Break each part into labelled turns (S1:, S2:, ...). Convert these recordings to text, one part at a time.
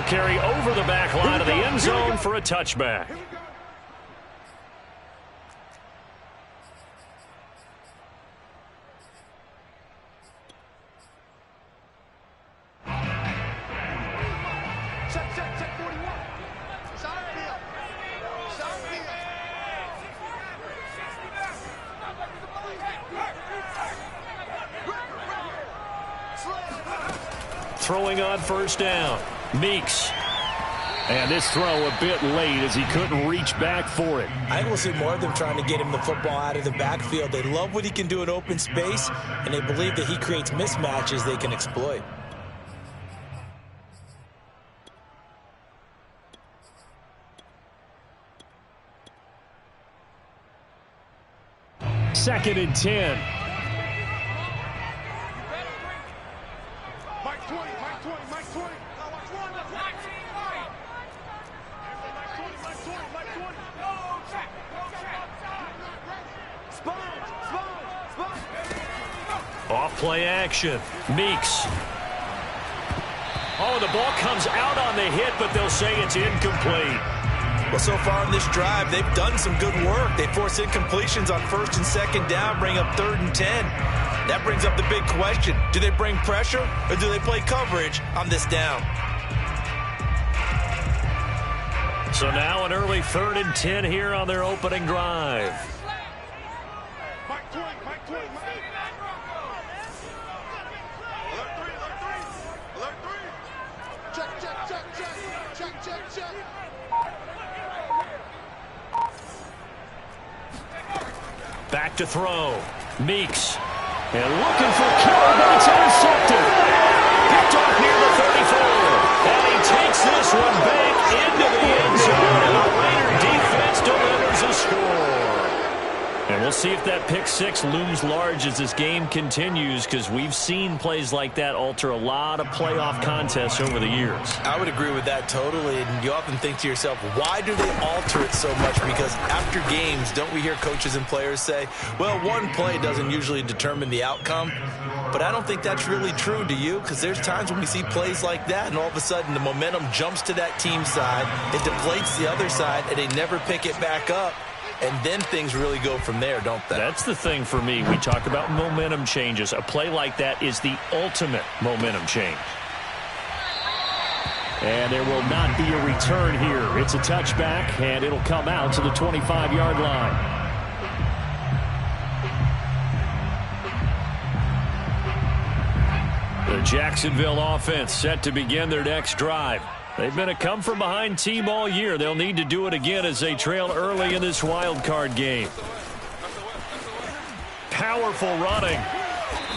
S1: He'll carry over the back line of the end zone for a touchback. Throwing on first down, Meeks. And this throw a bit late as he couldn't reach back for it.
S2: I think we'll see more of them trying to get him the football out of the backfield. They love what he can do in open space, and they believe that he creates mismatches they can exploit.
S1: Second and 10. Off play action. Meeks. Oh, the ball comes out on the hit, but they'll say it's incomplete.
S2: Well, so far in this drive, they've done some good work. They force incompletions on first and second down, bring up 3rd and 10. That brings up the big question. Do they bring pressure or do they play coverage on this down?
S1: So now an early 3rd and 10 here on their opening drive. Back to throw. Meeks. And looking for Kittle, but it's intercepted. Picked off near the 34. And he takes this one back into the end zone. And the Raider defense delivers a score. And we'll see if that pick six looms large as this game continues, because we've seen plays like that alter a lot of playoff contests over the years.
S2: I would agree with that totally. And you often think to yourself, why do they alter it so much? Because after games, don't we hear coaches and players say, well, one play doesn't usually determine the outcome. But I don't think that's really true, do you? Because there's times when we see plays like that, and all of a sudden the momentum jumps to that team side, it deflates the other side, and they never pick it back up. And then things really go from there, don't they?
S1: That's the thing for me. We talk about momentum changes. A play like that is the ultimate momentum change. And there will not be a return here. It's a touchback, and it'll come out to the 25-yard line. The Jacksonville offense set to begin their next drive. They've been a come-from-behind team all year. They'll need to do it again as they trail early in this wild card game. Powerful running.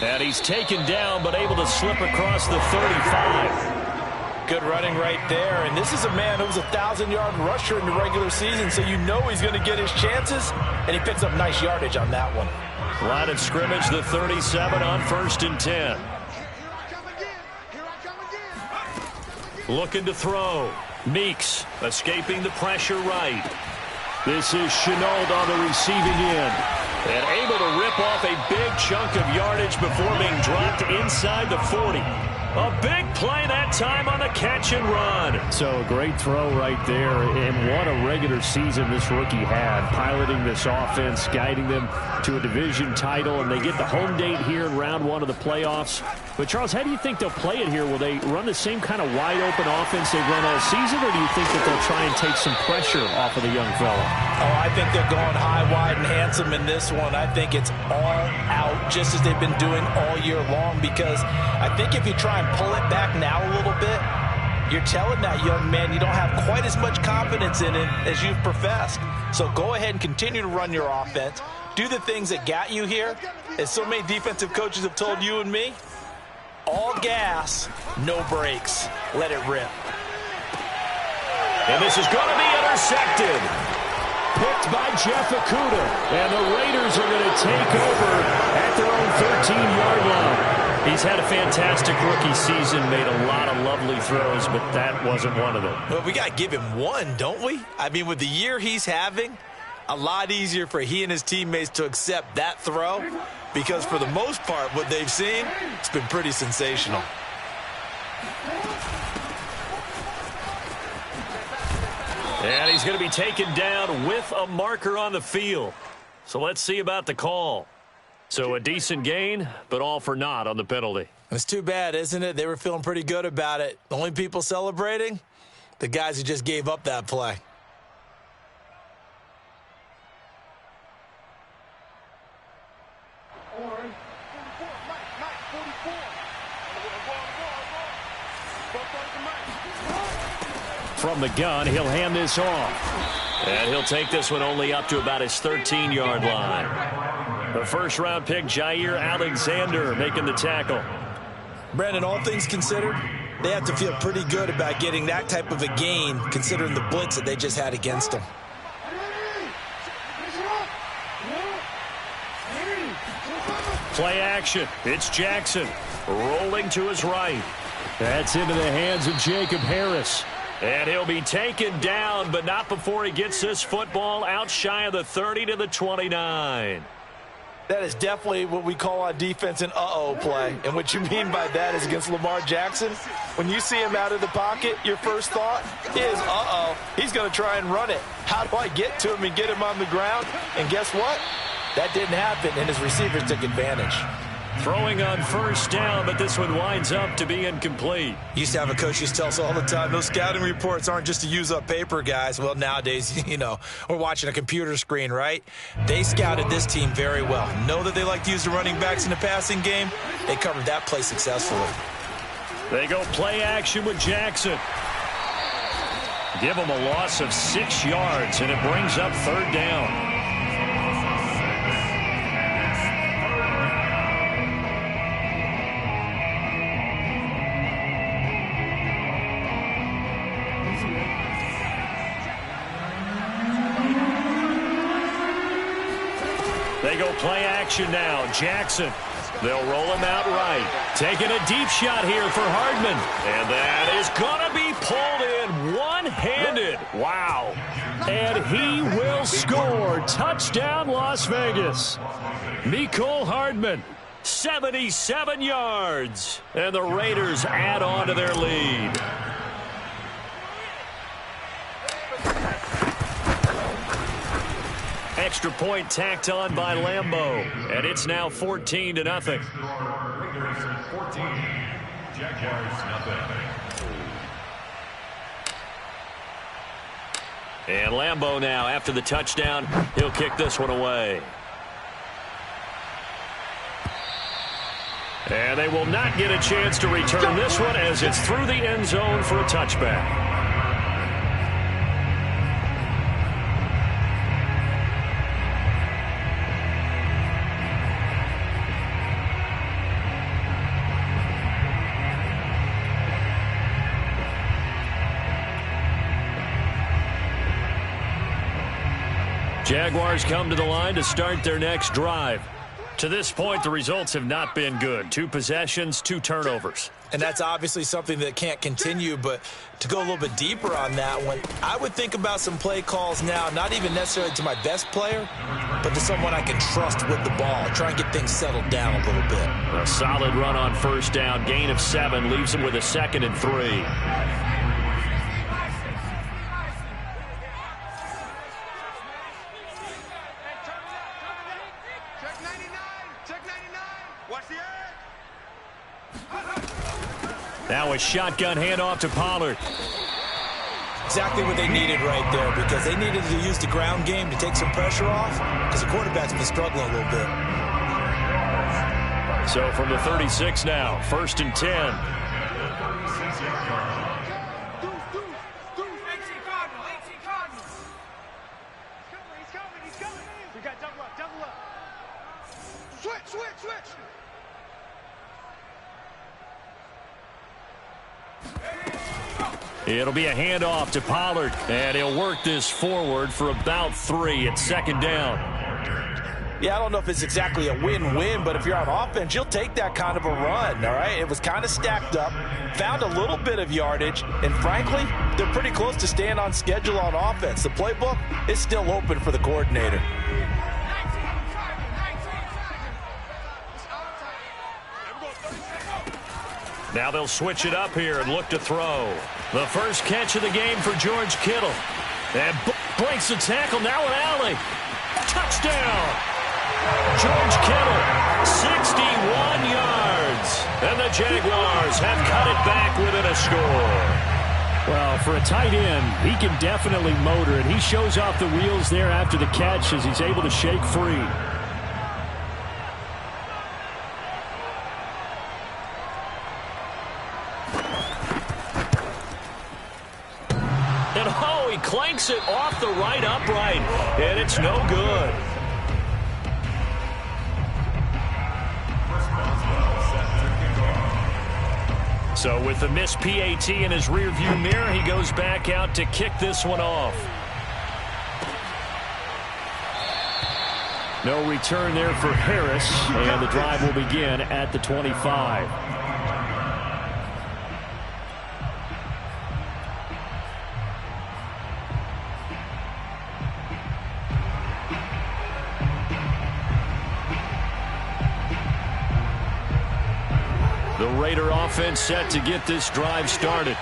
S1: And he's taken down, but able to slip across the 35.
S2: Good running right there. And this is a man who was a 1,000-yard rusher in the regular season, so you know he's going to get his chances. And he picks up nice yardage on that one.
S1: Line of scrimmage, the 37 on 1st and 10. Looking to throw. Meeks escaping the pressure right. This is Shenault on the receiving end. And able to rip off a big chunk of yardage before being dropped inside the 40. A big play that time on the catch and run. So a great throw right there. And what a regular season this rookie had. Piloting this offense, guiding them to a division title. And they get the home date here in round one of the playoffs. But, Charles, how do you think they'll play it here? Will they run the same kind of wide-open offense they've run all season, or do you think that they'll try and take some pressure off of the young fella?
S2: Oh, I think they're going high, wide, and handsome in this one. I think it's all out, just as they've been doing all year long, because I think if you try and pull it back now a little bit, you're telling that young man you don't have quite as much confidence in it as you've professed. So go ahead and continue to run your offense. Do the things that got you here. As so many defensive coaches have told you and me, all gas, no brakes. Let it rip.
S1: And this is going to be intercepted. Picked by Jeff Okudah. And the Raiders are going to take over at their own 13-yard line. He's had a fantastic rookie season, made a lot of lovely throws, but that wasn't one of them.
S2: Well, we got to give him one, don't we? I mean, with the year he's having, a lot easier for he and his teammates to accept that throw, because for the most part, what they've seen, it's been pretty sensational.
S1: And he's going to be taken down with a marker on the field. So let's see about the call. So a decent gain, but all for naught on the penalty.
S2: It's too bad, isn't it? They were feeling pretty good about it. The only people celebrating? The guys who just gave up that play.
S1: From the gun, he'll hand this off. And he'll take this one only up to about his 13-yard line. The first-round pick, Jair Alexander, making the tackle.
S2: Brandon, all things considered, they have to feel pretty good about getting that type of a gain, considering the blitz that they just had against them.
S1: Play action. It's Jackson rolling to his right. That's into the hands of Jacob Harris. And he'll be taken down, but not before he gets this football out shy of the 30 to the 29.
S2: That is definitely what we call on defense an uh-oh play. And what you mean by that is against Lamar Jackson, when you see him out of the pocket, your first thought is, uh-oh, he's going to try and run it. How do I get to him and get him on the ground? And guess what? That didn't happen, and his receivers took advantage.
S1: Throwing on first down, but this one winds up to be incomplete.
S2: Used to have a coach used to tell us all the time, those scouting reports aren't just to use up paper, guys. Well, nowadays, you know, we're watching a computer screen, right? They scouted this team very well. Know that they like to use the running backs in the passing game. They covered that play successfully.
S1: They go play action with Jackson. Give him a loss of 6 yards, and it brings up third down. They go play action now. Jackson. They'll roll him out right. Taking a deep shot here for Hardman. And that is going to be pulled in one-handed. Wow. And he will score. Touchdown, Las Vegas. Mecole Hardman, 77 yards. And the Raiders add on to their lead. Extra point tacked on by Lambeau. And it's now 14-0.
S3: Raiders 14, Jaguars nothing.
S1: And Lambeau now, after the touchdown, he'll kick this one away. And they will not get a chance to return this one as it's through the end zone for a touchback. Jaguars come to the line to start their next drive. To this point, the results have not been good. 2 possessions, 2 turnovers.
S2: And that's obviously something that can't continue, but to go a little bit deeper on that one, I would think about some play calls now, not even necessarily to my best player, but to someone I can trust with the ball. Try and get things settled down a little bit.
S1: A solid run on first down, gain of 7, leaves him with a 2nd and 3. Now a shotgun handoff to Pollard.
S2: Exactly what they needed right there, because they needed to use the ground game to take some pressure off, because the quarterback's been struggling a little bit.
S1: So from the 36 now, 1st and 10. It'll be a handoff to Pollard, and he'll work this forward for about 3 at 2nd down.
S2: Yeah, I don't know if it's exactly a win-win, but if you're on offense, you'll take that kind of a run, all right? It was kind of stacked up, found a little bit of yardage, and frankly, they're pretty close to staying on schedule on offense. The playbook is still open for the coordinator.
S1: Now they'll switch it up here and look to throw. The first catch of the game for George Kittle. And breaks the tackle, now an alley. Touchdown! George Kittle, 61 yards. And the Jaguars have cut it back within a score.
S4: Well, for a tight end, he can definitely motor it. He shows off the wheels there after the catch as he's able to shake free.
S1: And oh, he clanks it off the right upright, and it's no good. So with the missed PAT in his rearview mirror, he goes back out to kick this one off.
S4: No return there for Harris, and the drive will begin at the 25.
S1: The Raider offense set to get this drive started.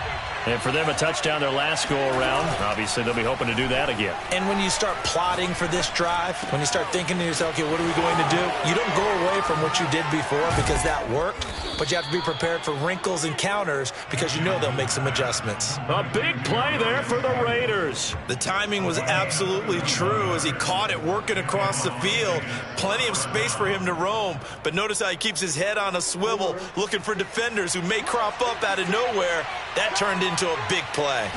S1: And for them, a touchdown their last go-around. Obviously, they'll be hoping to do that again.
S2: And when you start plotting for this drive, when you start thinking to yourself, okay, what are we going to do? You don't go away from what you did before because that worked, but you have to be prepared for wrinkles and counters because you know they'll make some adjustments.
S1: A big play there for the Raiders.
S2: The timing was absolutely true as he caught it working across the field. Plenty of space for him to roam, but notice how he keeps his head on a swivel looking for defenders who may crop up out of nowhere. That turned into a big play.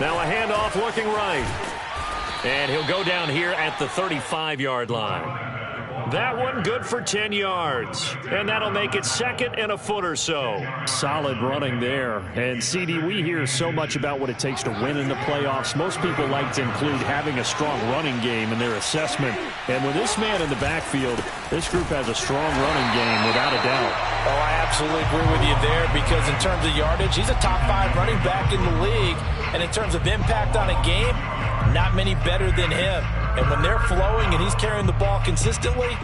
S1: Now a handoff looking right. And he'll go down here at the 35-yard line. That one good for 10 yards. And that'll make it second and a foot or so.
S4: Solid running there. And, CD, we hear so much about what it takes to win in the playoffs. Most people like to include having a strong running game in their assessment. And with this man in the backfield, this group has a strong running game without a doubt.
S2: Oh, I absolutely agree with you there because in terms of yardage, he's a top 5 running back in the league. And in terms of impact on a game, not many better than him. And when they're flowing and he's carrying the ball consistently,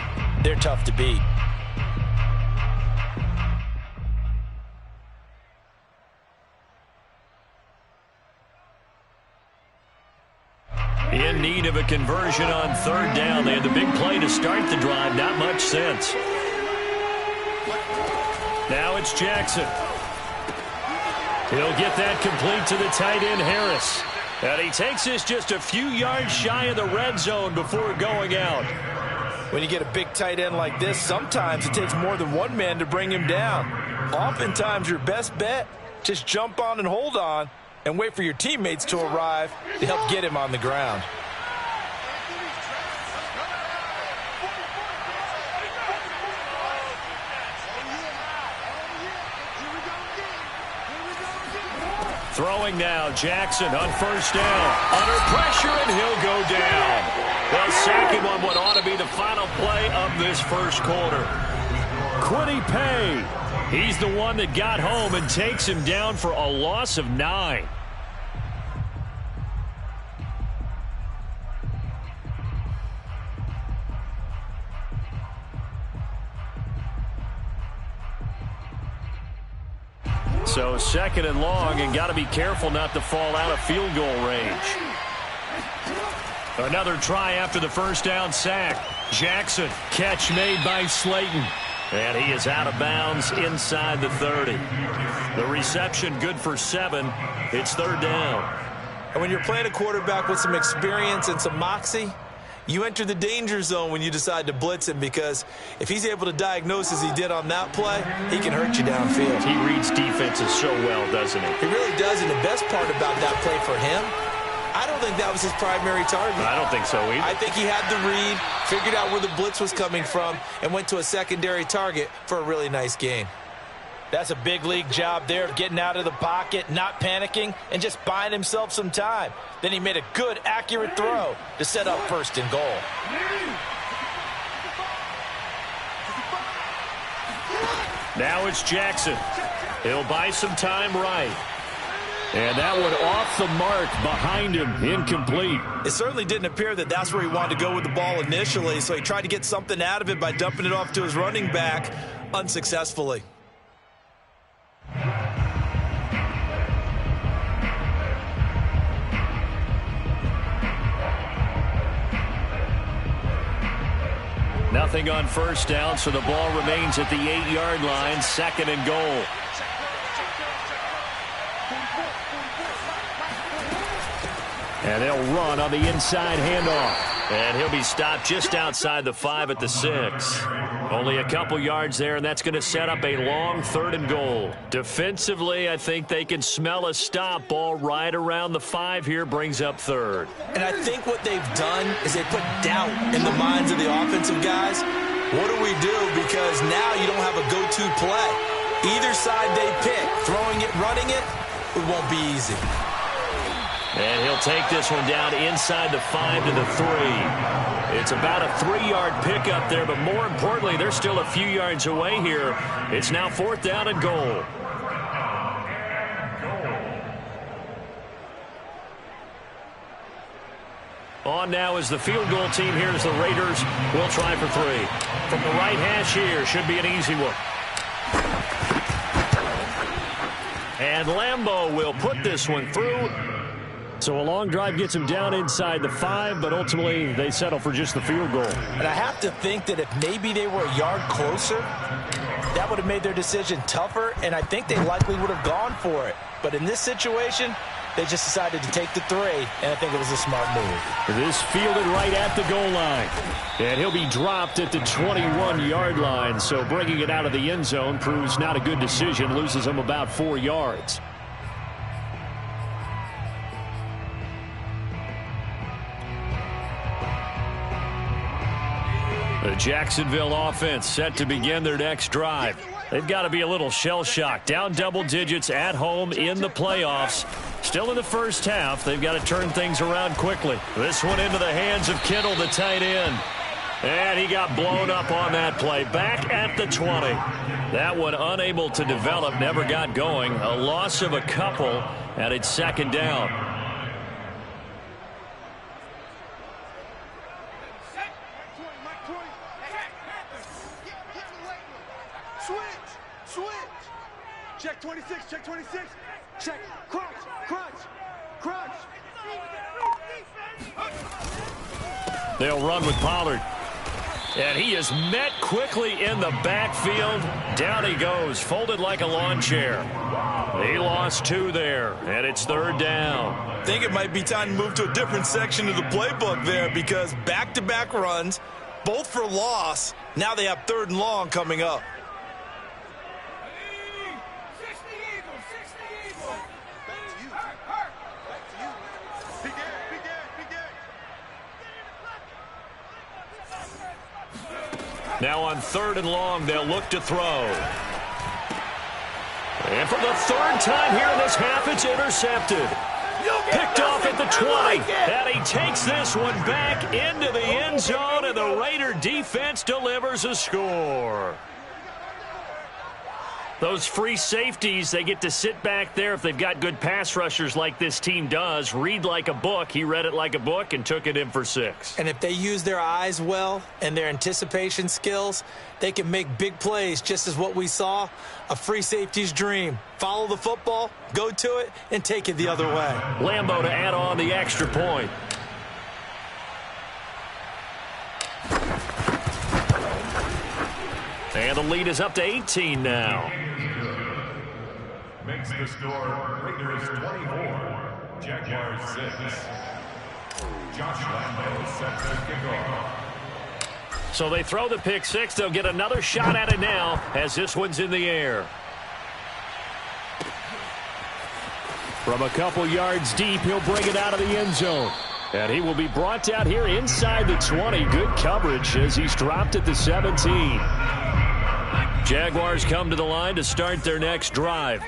S2: they're tough to beat.
S1: In need of a conversion on third down. They had the big play to start the drive. Not much sense. Now it's Jackson. He'll get that complete to the tight end, Harris. And he takes this just a few yards shy of the red zone before going out.
S2: When you get a big tight end like this, sometimes it takes more than one man to bring him down. Oftentimes, your best bet, just jump on and hold on and wait for your teammates to arrive to help get him on the ground.
S1: Throwing now, Jackson on first down. Under pressure, and he'll go down. The second one what ought to be the final play of this first quarter. Kwity Paye. He's the one that got home and takes him down for a loss of 9. So second and long, and got to be careful not to fall out of field goal range. Another try after the first down sack. Jackson, catch made by Slayton. And he is out of bounds inside the 30. The reception good for 7. It's third down.
S2: And when you're playing a quarterback with some experience and some moxie, you enter the danger zone when you decide to blitz him because if he's able to diagnose as he did on that play, he can hurt you downfield.
S1: He reads defenses so well, doesn't he?
S2: He really does, and the best part about that play for him, I don't think that was his primary target.
S1: I don't think so either.
S2: I think he had the read, figured out where the blitz was coming from, and went to a secondary target for a really nice gain. That's a big league job there of getting out of the pocket, not panicking, and just buying himself some time. Then he made a good, accurate throw to set up first and goal.
S1: Now it's Jackson. He'll buy some time right. And that one off the mark behind him, incomplete.
S2: It certainly didn't appear that that's where he wanted to go with the ball initially, so he tried to get something out of it by dumping it off to his running back unsuccessfully.
S1: Nothing on first down, so the ball remains at the 8-yard line, 2nd and goal.
S4: And they'll run on the inside handoff.
S1: And he'll be stopped just outside the 5 at the 6. Only a couple yards there, and that's going to set up a long 3rd and goal. Defensively, I think they can smell a stop. Ball right around the 5 here, brings up 3rd.
S2: And I think what they've done is they put doubt in the minds of the offensive guys. What do we do? Because now you don't have a go-to play. Either side they pick, throwing it, running it, it won't be easy.
S1: And he'll take this one down inside the 5 to the 3. It's about a 3-yard pickup there, but more importantly, they're still a few yards away here. It's now 4th down and goal. On now is the field goal team. Here's the Raiders. We'll try for 3. From the right hash here, should be an easy one. And Lambeau will put this one through.
S4: So a long drive gets them down inside the 5, but ultimately they settle for just the field goal.
S2: And I have to think that if maybe they were a yard closer, that would have made their decision tougher, and I think they likely would have gone for it. But in this situation, they just decided to take the 3, and I think it was a smart move.
S4: This fielded right at the goal line. And he'll be dropped at the 21-yard line, so bringing it out of the end zone proves not a good decision, loses him about 4 yards. The Jacksonville offense set to begin their next drive. They've got to be a little shell-shocked. Down double digits at home in the playoffs. Still in the first half. They've got to turn things around quickly. This one into the hands of Kittle, the tight end. And he got blown up on that play. Back at the 20. That one unable to develop, never got going. A loss of a couple, and it's 2nd down.
S5: Check 26, check 26, check, crunch, crunch, crunch.
S1: They'll run with Pollard. And he is met quickly in the backfield. Down he goes, folded like a lawn chair. He lost 2 there, and it's 3rd down.
S2: I think it might be time to move to a different section of the playbook there, because back-to-back runs, both for loss. Now they have 3rd and long coming up.
S1: Now on 3rd and long, they'll look to throw. And for the 3rd time here in this half, it's intercepted. Picked off at the 20. And he takes this one back into the end zone, and the Raider defense delivers a score. Those free safeties, they get to sit back there if they've got good pass rushers like this team does. Read like a book. He read it like a book and took it in for 6.
S2: And if they use their eyes well and their anticipation skills, they can make big plays, just as what we saw. A free safety's dream. Follow the football, go to it, and take it the other way.
S1: Lambeau to add on the extra point. And the lead is up to 18 now.
S3: Makes the score Raiders 24, Jaguars 6. Josh Lambeau sets the kickoff.
S1: So they throw the pick 6. They'll get another shot at it now as this one's in the air.
S4: From a couple yards deep, he'll bring it out of the end zone. And he will be brought down here inside the 20. Good coverage as he's dropped at the 17.
S1: Jaguars come to the line to start their next drive.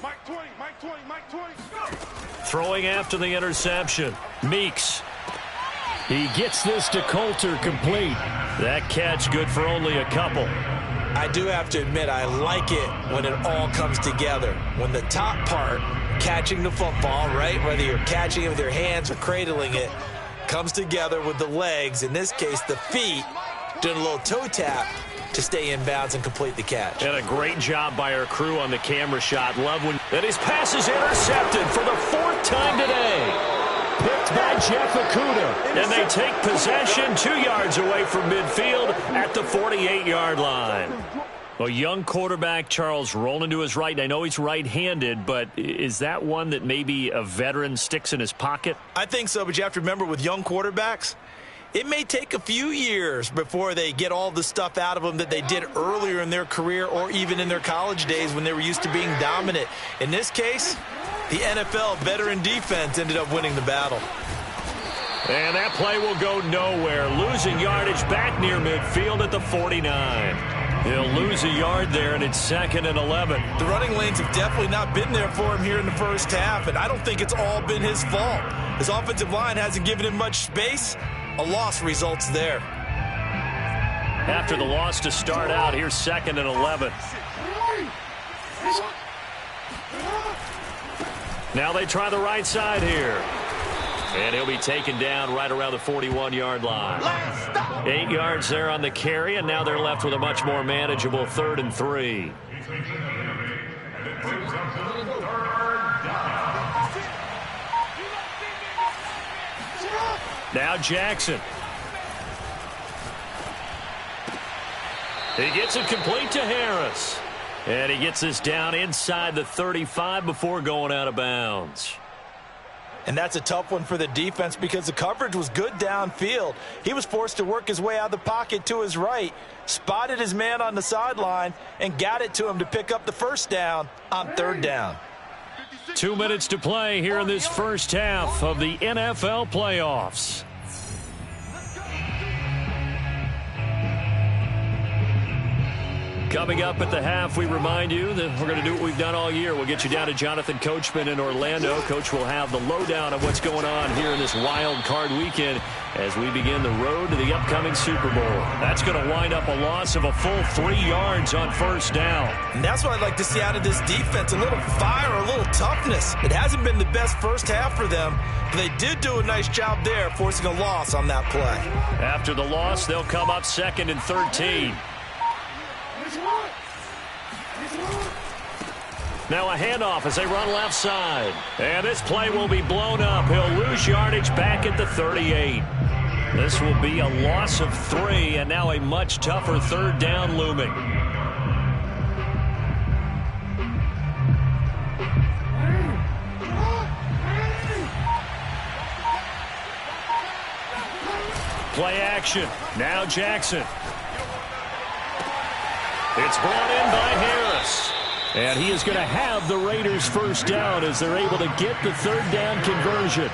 S5: Mike 20, Mike 20, Mike 20, go!
S1: Throwing after the interception. Meeks.
S4: He gets this to Coulter complete.
S1: That catch good for only a couple.
S2: I do have to admit, I like it when it all comes together. When the top part, catching the football, right, whether you're catching it with your hands or cradling it, comes together with the legs, in this case the feet, doing a little toe tap to stay in bounds and complete the catch.
S1: And a great job by our crew on the camera shot. Love when that his pass is intercepted for the 4th time today. Picked
S4: blocked by Jeff Okudah. And they take possession 2 yards away from midfield at the 48-yard line. A young quarterback, Charles, rolling to his right. I know he's right-handed, but is that one that maybe a veteran sticks in his pocket?
S2: I think so, but you have to remember with young quarterbacks, it may take a few years before they get all the stuff out of them that they did earlier in their career or even in their college days when they were used to being dominant. In this case, the NFL veteran defense ended up winning the battle.
S4: And that play will go nowhere. Losing yardage back near midfield at the 49. He'll lose a yard there, and it's 2nd and 11.
S2: The running lanes have definitely not been there for him here in the first half, and I don't think it's all been his fault. His offensive line hasn't given him much space. A loss results there.
S4: After the loss to start out, here's 2nd and 11. Now they try the right side here. And he'll be taken down right around the 41-yard line. 8 yards there on the carry, and now they're left with a much more manageable 3rd and 3. Now Jackson. He gets it complete to Harris. And he gets this down inside the 35 before going out of bounds.
S2: And that's a tough one for the defense because the coverage was good downfield. He was forced to work his way out of the pocket to his right, spotted his man on the sideline, and got it to him to pick up the first down on 3rd down.
S4: 2 minutes to play here in this first half of the NFL playoffs. Coming up at the half, we remind you that we're going to do what we've done all year. We'll get you down to Jonathan Coachman in Orlando. Coach will have the lowdown of what's going on here in this wild card weekend as we begin the road to the upcoming Super Bowl. That's going to wind up a loss of a full 3 yards on first down.
S2: And that's what I'd like to see out of this defense, a little fire, a little toughness. It hasn't been the best first half for them, but they did do a nice job there forcing a loss on that play.
S4: After the loss, they'll come up 2nd and 13. Now a handoff as they run left side. And this play will be blown up. He'll lose yardage back at the 38. This will be a loss of 3, and now a much tougher 3rd down looming. Play action. Now Jackson. It's brought in by Harris. And he is going to have the Raiders first down as they're able to get the 3rd down conversion.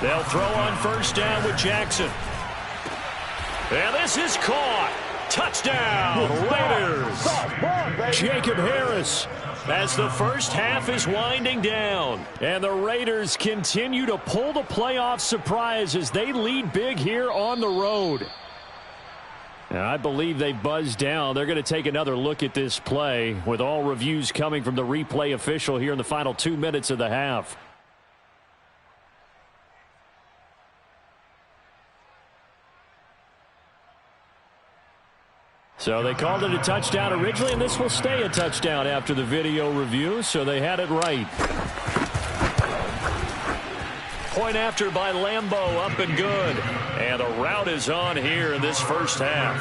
S4: They'll throw on first down with Jackson. And this is caught. Touchdown, Raiders. Jacob Harris as the first half is winding down. And the Raiders continue to pull the playoff surprise as they lead big here on the road. And I believe they've buzzed down. They're going to take another look at this play with all reviews coming from the replay official here in the final 2 minutes of the half. So they called it a touchdown originally, and this will stay a touchdown after the video review, so they had it right. Point after by Lambeau, up and good. And the route is on here in this first half.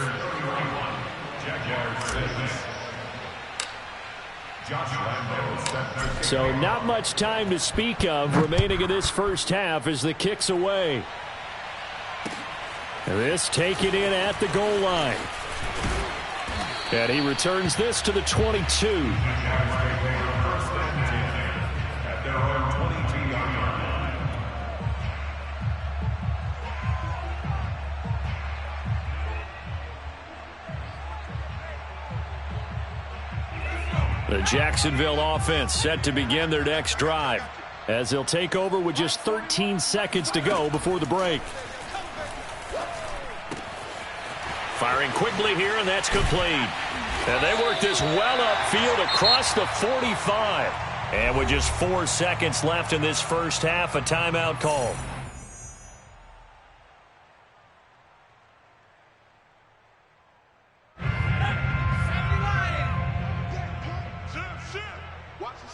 S4: So not much time to speak of remaining in this first half as the kick's away. This taken in at the goal line. And he returns this to the 22. The Jacksonville offense set to begin their next drive as they'll take over with just 13 seconds to go before the break. Firing quickly here, and that's complete. And they work this well upfield across the 45. And with just 4 seconds left in this first half, a timeout call.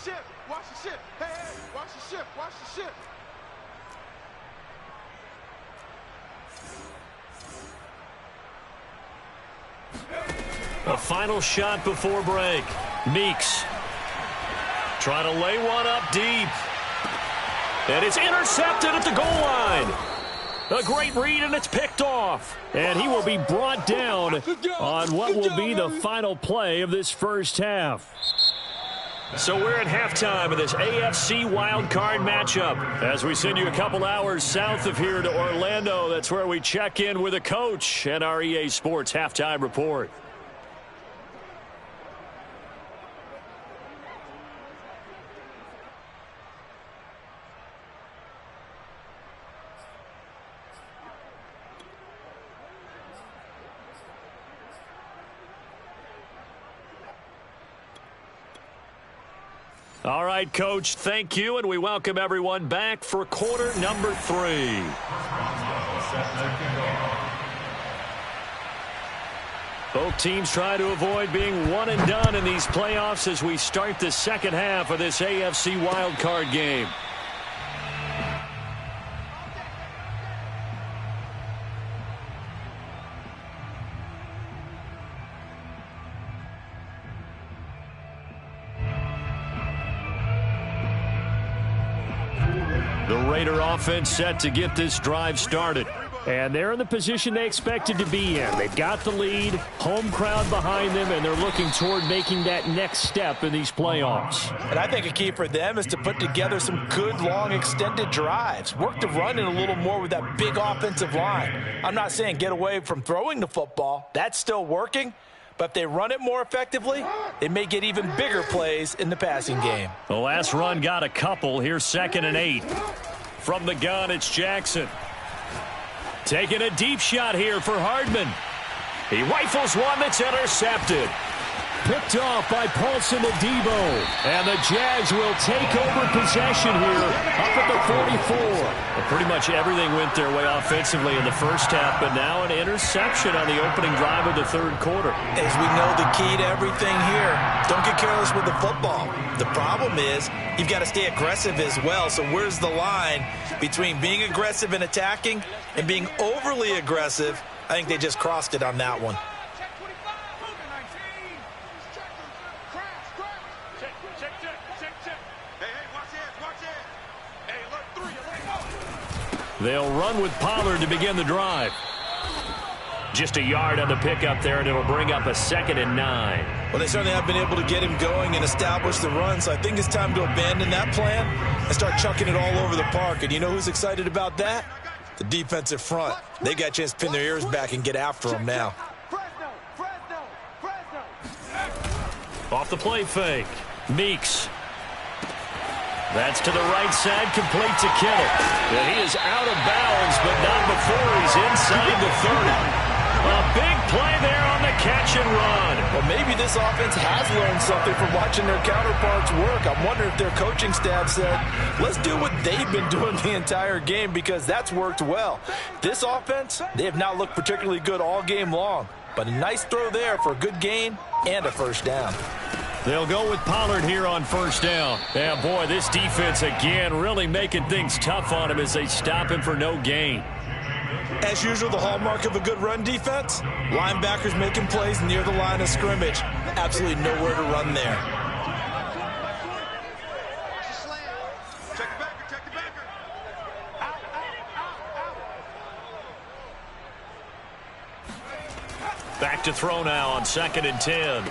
S5: ship. Watch the ship. Hey, hey, watch the ship. Watch the ship.
S1: A final shot before break. Meeks trying to lay one up deep. And it's intercepted at the goal line. A great read, and it's picked off. And he will be brought down on what will be the final play of this first half. So we're at halftime of this AFC wildcard matchup. As we send you a couple hours south of here to Orlando, that's where we check in with a coach and our EA Sports halftime report. All right, Coach, thank you, and we welcome everyone back for quarter number 3. Both teams try to avoid being one and done in these playoffs as we start the second half of this AFC wildcard game. The Raider offense set to get this drive started.
S4: And they're in the position they expected to be in. They've got the lead, home crowd behind them, and they're looking toward making that next step in these playoffs.
S2: And I think a key for them is to put together some good, long, extended drives. Work the run in a little more with that big offensive line. I'm not saying get away from throwing the football. That's still working. But if they run it more effectively, they may get even bigger plays in the passing game.
S1: The last run got a couple. Here's 2nd and 8. From the gun, it's Jackson. Taking a deep shot here for Hardman. He rifles one that's intercepted. Picked off by Paulson Adebo. And the Jags will take over possession here up at the 44. Well, pretty much everything went their way offensively in the first half, but now an interception on the opening drive of the third quarter.
S2: As we know, the key to everything here, don't get careless with the football. The problem is you've got to stay aggressive as well. So where's the line between being aggressive and attacking and being overly aggressive? I think they just crossed it on that one.
S1: They'll run with Pollard to begin the drive. Just a yard on the pickup there, and it'll bring up a 2nd and 9.
S2: Well, they certainly have been able to get him going and establish the run, so I think it's time to abandon that plan and start chucking it all over the park. And you know who's excited about that? The defensive front. They got a chance to pin their ears back and get after him now.
S1: Off the play fake. Meeks. That's to the right side, complete to Kittle. And he is out of bounds, but not before he's inside the 30. A big play there on the catch and run.
S2: Well, maybe this offense has learned something from watching their counterparts work. I'm wondering if their coaching staff said, let's do what they've been doing the entire game, because that's worked well. This offense, they have not looked particularly good all game long. But a nice throw there for a good gain and a first down.
S1: They'll go with Pollard here on first down. Yeah, boy, this defense again really making things tough on him as they stop him for no gain.
S2: As usual, the hallmark of a good run defense, linebackers making plays near the line of scrimmage. Absolutely nowhere to run there.
S1: Back to throw now on 2nd and 10.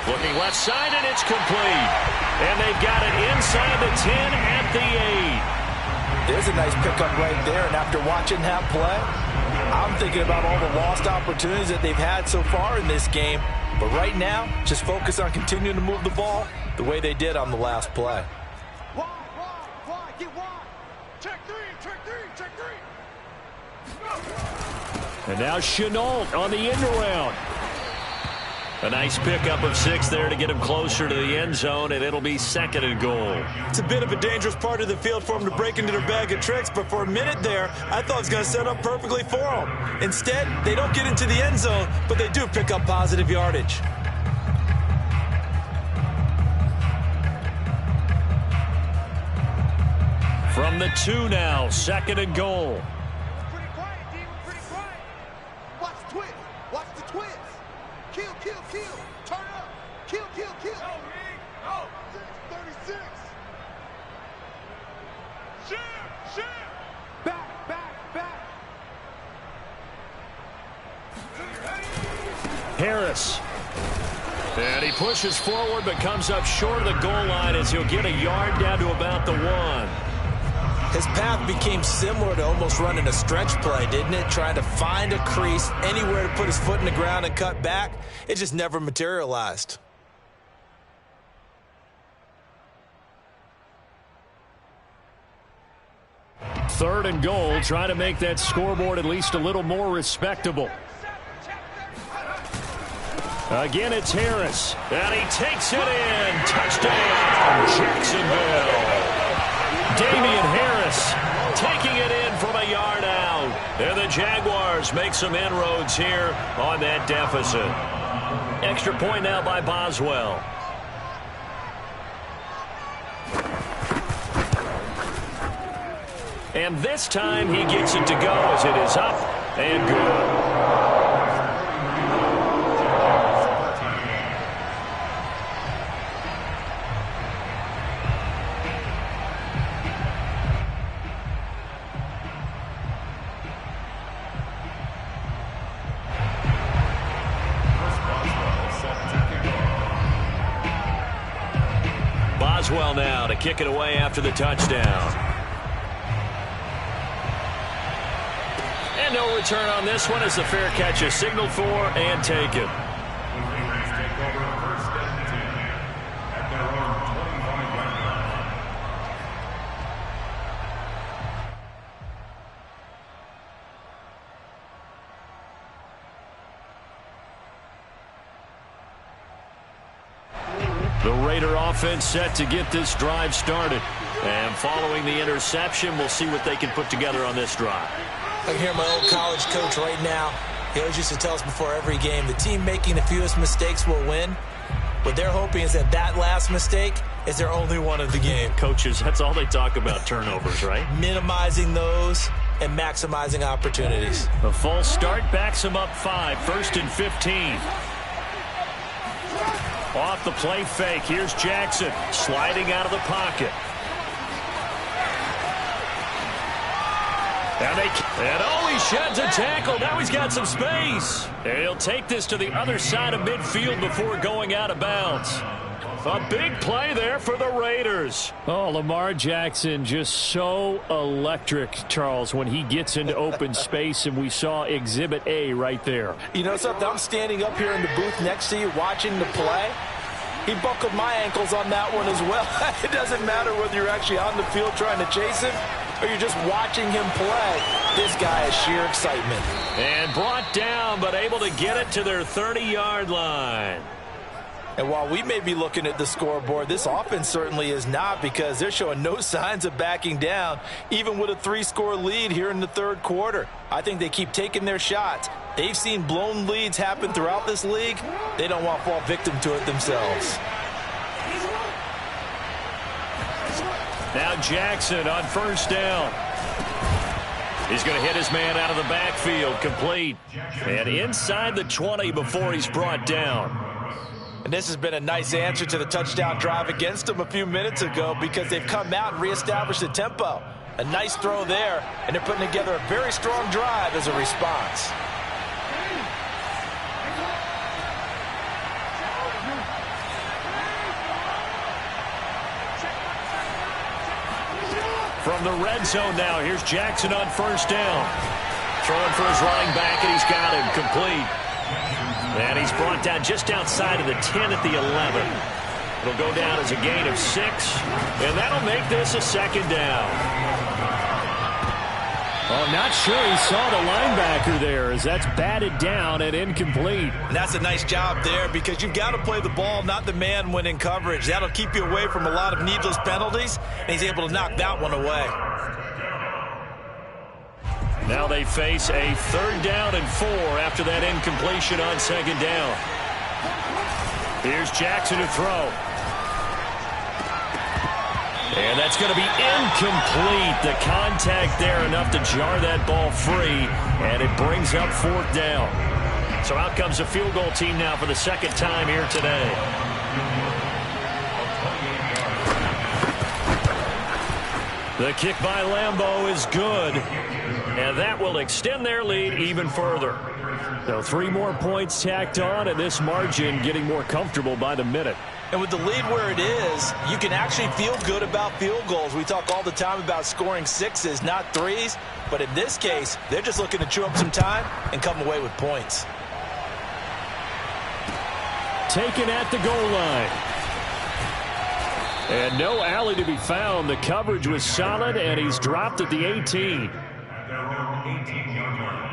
S1: Looking left side, and it's complete. And they've got it inside the 10 at the 8.
S2: There's a nice pickup right there, and after watching that play, I'm thinking about all the lost opportunities that they've had so far in this game. But right now, just focus on continuing to move the ball the way they did on the last play.
S5: Wide, get wide. Check three.
S1: And now Shenault on the end around. A nice pickup of 6 there to get him closer to the end zone, and it'll be 2nd and goal.
S2: It's a bit of a dangerous part of the field for him to break into their bag of tricks, but for a minute there, I thought it was going to set up perfectly for him. Instead, they don't get into the end zone, but they do pick up positive yardage.
S1: On the 2 now, 2nd and goal.
S5: Pretty quiet, D. We're pretty quiet. Watch the twist. Watch the twist. Kill, kill, kill. Turn up. Kill, kill, kill. Go, Reed. Go. 36. Shoot. Back, back, back.
S1: Harris. And he pushes forward but comes up short of the goal line as he'll get a yard down to about the 1.
S2: His path became similar to almost running a stretch play, didn't it? Trying to find a crease, anywhere to put his foot in the ground and cut back. It just never materialized.
S1: Third and goal, trying to make that scoreboard at least a little more respectable. Again, it's Harris, and he takes it in. Touchdown, Jacksonville. Damian Harris taking it in from a yard out. And the Jaguars make some inroads here on that deficit. Extra point now by Boswell. And this time he gets it to go as it is up and good. Boswell now to kick it away after the touchdown. And no return on this one as the fair catch is signaled for and taken. The Raider offense set to get this drive started. And following the interception, we'll see what they can put together on this drive.
S2: I can hear my old college coach right now. He always used to tell us before every game, the team making the fewest mistakes will win. What they're hoping is that that last mistake is their only one of the game.
S1: Coaches, that's all they talk about, turnovers, right?
S2: Minimizing those and maximizing opportunities.
S1: A false start backs him up 5, 1st and 15. Off the play fake, here's Jackson sliding out of the pocket. And oh, he sheds a tackle. Now he's got some space. And he'll take this to the other side of midfield before going out of bounds. A big play there for the Raiders. Oh, Lamar Jackson just so electric, Charles, when he gets into open space, and we saw Exhibit A right there.
S2: You know something? I'm standing up here in the booth next to you watching the play. He buckled my ankles on that one as well. It doesn't matter whether you're actually on the field trying to chase him or you're just watching him play. This guy is sheer excitement.
S1: And brought down, but able to get it to their 30-yard line.
S2: And while we may be looking at the scoreboard, this offense certainly is not, because they're showing no signs of backing down, even with a 3-score lead here in the third quarter. I think they keep taking their shots. They've seen blown leads happen throughout this league. They don't want to fall victim to it themselves.
S1: Now Jackson on first down. He's going to hit his man out of the backfield, complete. And inside the 20 before he's brought down.
S2: And this has been a nice answer to the touchdown drive against them a few minutes ago, because they've come out and reestablished the tempo. A nice throw there, and they're putting together a very strong drive as a response.
S1: From the red zone now, here's Jackson on first down. Throwing for his running back, and he's got him complete. And he's brought down just outside of the 10 at the 11. It'll go down as a gain of 6, and that'll make this a second down. Oh, not sure he saw the linebacker there, as that's batted down and incomplete.
S2: And that's a nice job there, because you've got to play the ball, not the man when in coverage. That'll keep you away from a lot of needless penalties, and he's able to knock that one away.
S1: Now they face a 3rd down and 4 after that incompletion on 2nd down. Here's Jackson to throw. And that's going to be incomplete. The contact there enough to jar that ball free, and it brings up 4th down. So out comes a field goal team now for the 2nd time here today. The kick by Lambeau is good, and that will extend their lead even further. So 3 more points tacked on, and this margin getting more comfortable by the minute.
S2: And with the lead where it is, you can actually feel good about field goals. We talk all the time about scoring 6s, not 3s. But in this case, they're just looking to chew up some time and come away with points.
S4: Taken at the goal line. And no alley to be found. The coverage was solid, and he's dropped at the 18.
S3: At their own 18-yard line.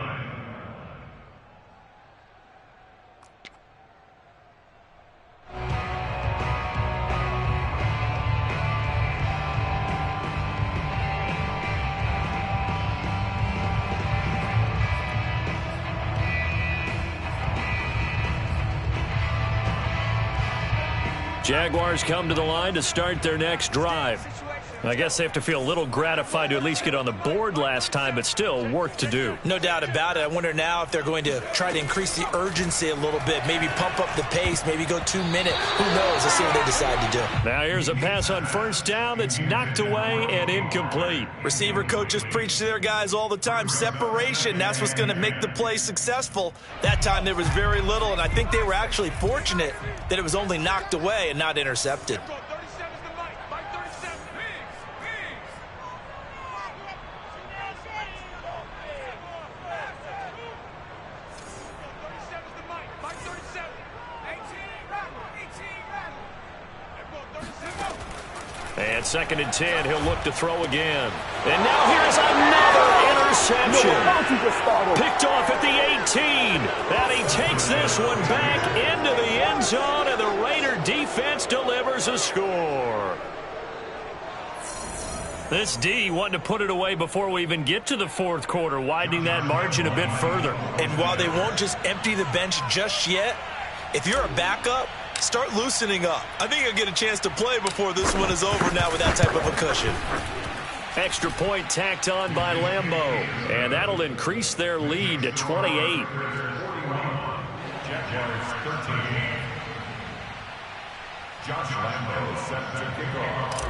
S1: Jaguars come to the line to start their next drive. I guess they have to feel a little gratified to at least get on the board last time, but still work to do.
S2: No doubt about it. I wonder now if they're going to try to increase the urgency a little bit, maybe pump up the pace, maybe go 2-minute. Who knows? Let's see what they decide to do.
S1: Now here's a pass on 1st down that's knocked away and incomplete.
S2: Receiver coaches preach to their guys all the time. Separation, that's what's going to make the play successful. That time there was very little, and I think they were actually fortunate that it was only knocked away and not intercepted.
S1: And 2nd and 10, he'll look to throw again. And now here's another interception. Picked off at the 18. And he takes this one back into the end zone, and the Raider defense delivers a score. This D wanting to put it away before we even get to the 4th quarter, widening that margin a bit further.
S2: And while they won't just empty the bench just yet, if you're a backup, start loosening up. I think you'll get a chance to play before this one is over now with that type of a cushion.
S1: Extra point tacked on by Lambeau, and that'll increase their lead to 28.
S3: Jaguars 13. Josh Lambeau set to kick off.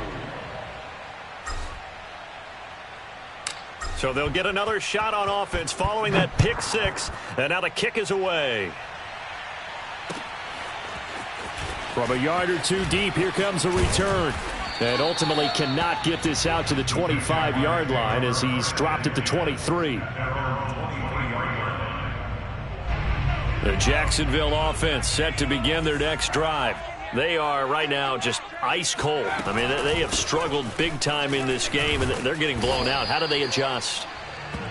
S1: So they'll get another shot on offense following that pick 6, and now the kick is away.
S4: From a yard or 2 deep, here comes a return. And ultimately cannot get this out to the 25-yard line as he's dropped at the 23. The Jacksonville offense set to begin their next drive. They are right now just ice cold. I mean, they have struggled big time in this game, and they're getting blown out. How do they adjust?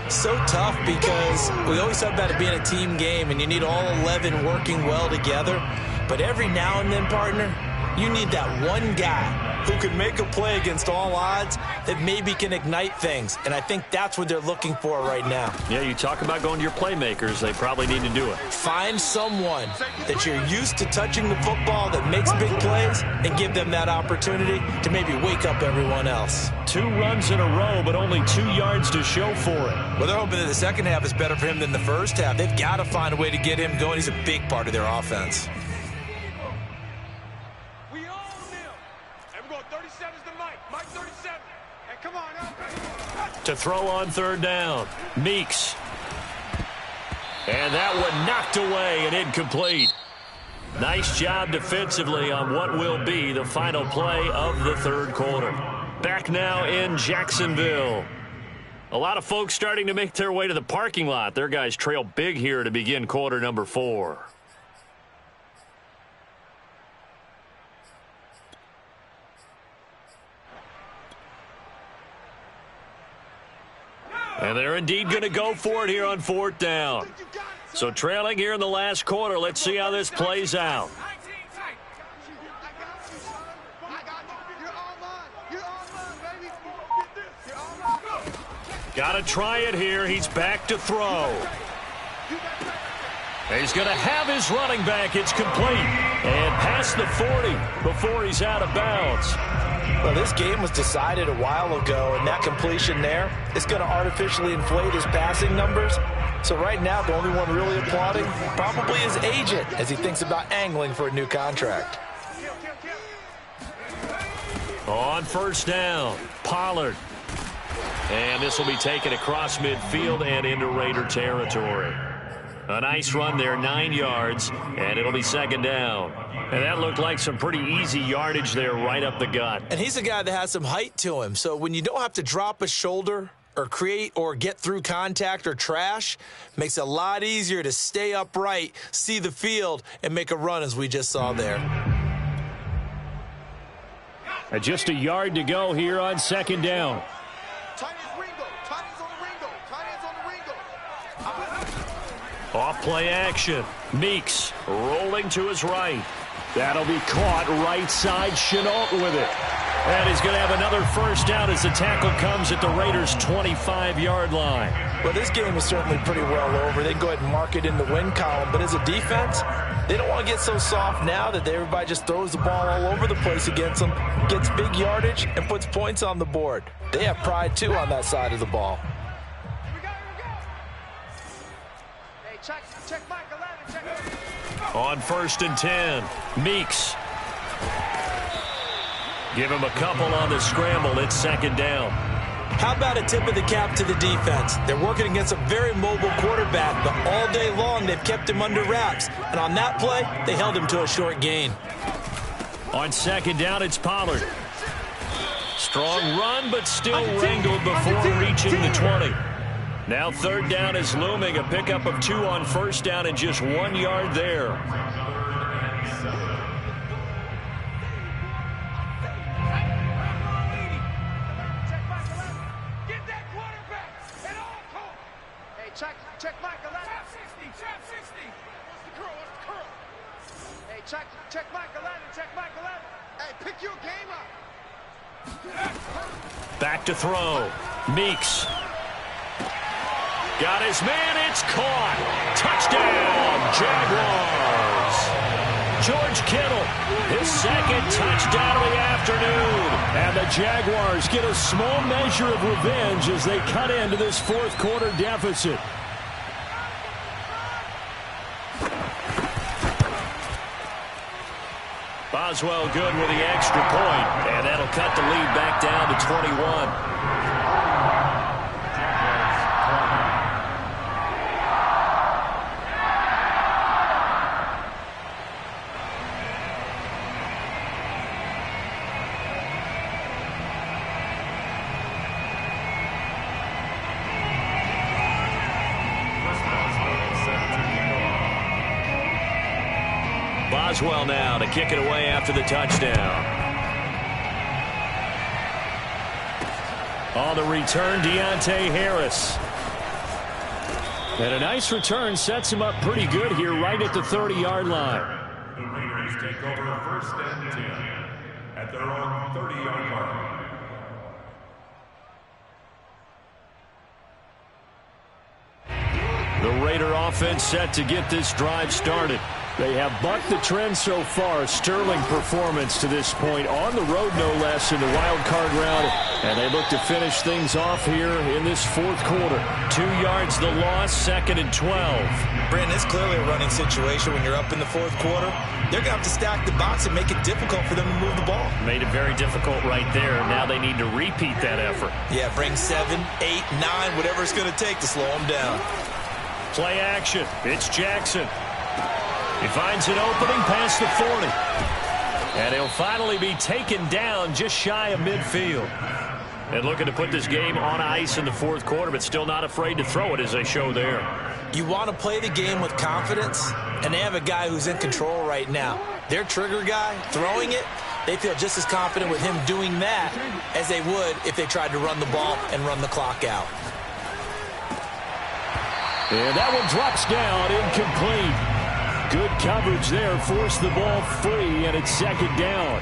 S2: So tough because we always talk about it being a team game, and you need all 11 working well together. But every now and then, partner, you need that one guy who can make a play against all odds that maybe can ignite things. And I think that's what they're looking for right now.
S1: Yeah, you talk about going to your playmakers. They probably need to do it.
S2: Find someone that you're used to touching the football that makes big plays and give them that opportunity to maybe wake up everyone else.
S1: 2 runs in a row, but only 2 yards to show for it.
S2: Well, they're hoping that the second half is better for him than the first half. They've got to find a way to get him going. He's a big part of their offense.
S1: To throw on 3rd down, Meeks. And that one knocked away and incomplete. Nice job defensively on what will be the final play of the 3rd quarter. Back now in Jacksonville. A lot of folks starting to make their way to the parking lot. Their guys trail big here to begin quarter number 4. And they're indeed going to go for it here on 4th down. So trailing here in the last quarter. Let's see how this plays out. Got to try it here. He's back to throw. He's going to have his running back. It's complete. And past the 40 before he's out of bounds.
S2: Well, this game was decided a while ago, and that completion there is going to artificially inflate his passing numbers. So right now, the only one really applauding probably his agent as he thinks about angling for a new contract.
S1: On first down, Pollard. And this will be taken across midfield and into Raider territory. A nice run there, 9 yards, and it'll be second down. And that looked like some pretty easy yardage there right up the gut.
S2: And he's a guy that has some height to him, so when you don't have to drop a shoulder or create or get through contact or trash, makes it a lot easier to stay upright, see the field, and make a run as we just saw there.
S4: And just a yard to go here on second down.
S1: Off play action. Meeks rolling to his right.
S4: That'll be caught right side. Shenault with it. And he's going to have another first down as the tackle comes at the Raiders' 25-yard line.
S2: Well, this game is certainly pretty well over. They can go ahead and mark it in the win column. But as a defense, they don't want to get so soft now that everybody just throws the ball all over the place against them, gets big yardage, and puts points on the board. They have pride, too, on that side of the ball.
S1: On first and 10, Meeks. Give him a couple on the scramble. It's second down.
S2: How about a tip of the cap to the defense? They're working against a very mobile quarterback, but all day long they've kept him under wraps. And on that play, they held him to a short gain.
S1: On second down, it's Pollard. Strong run, but still wrangled before reaching the 20. Now third down is looming. A pickup of 2 on first down and just 1 yard there.
S5: Check Michael. Trap 60. What's the curl? Hey, check Michael. Hey, pick your game up.
S1: Back to throw. Meeks. Got his man. It's caught. Touchdown, Jaguars. George Kittle, his second touchdown of the afternoon.
S4: And the Jaguars get a small measure of revenge as they cut into this fourth quarter deficit.
S1: Boswell good with the extra point, and that'll cut the lead back down to 21. Boswell now to kick it away after the touchdown.
S4: On the return, Deontay Harris. And a nice return sets him up pretty good here right at the 30-yard line.
S3: The Raiders take over first and 10 at their own 30-yard line.
S1: The Raider offense set to get this drive started.
S4: They have bucked the trend so far. Sterling performance to this point. On the road, no less, in the wild card round. And they look to finish things off here in this fourth quarter.
S1: 2 yards the loss, second and 12.
S2: Brandon, it's clearly a running situation when you're up in the fourth quarter. They're going to have to stack the box and make it difficult for them to move the ball.
S1: Made it very difficult right there. Now they need to repeat that effort.
S2: Yeah, bring 7, 8, 9, whatever it's going to take to slow them down.
S1: Play action. It's Jackson. He finds an opening past the 40. And he'll finally be taken down just shy of midfield. And looking to put this game on ice in the fourth quarter, but still not afraid to throw it as they show there.
S2: You want to play the game with confidence, and they have a guy who's in control right now. Their trigger guy, throwing it, they feel just as confident with him doing that as they would if they tried to run the ball and run the clock out.
S4: And that one drops down, incomplete. Good coverage there, forced the ball free, and it's second down.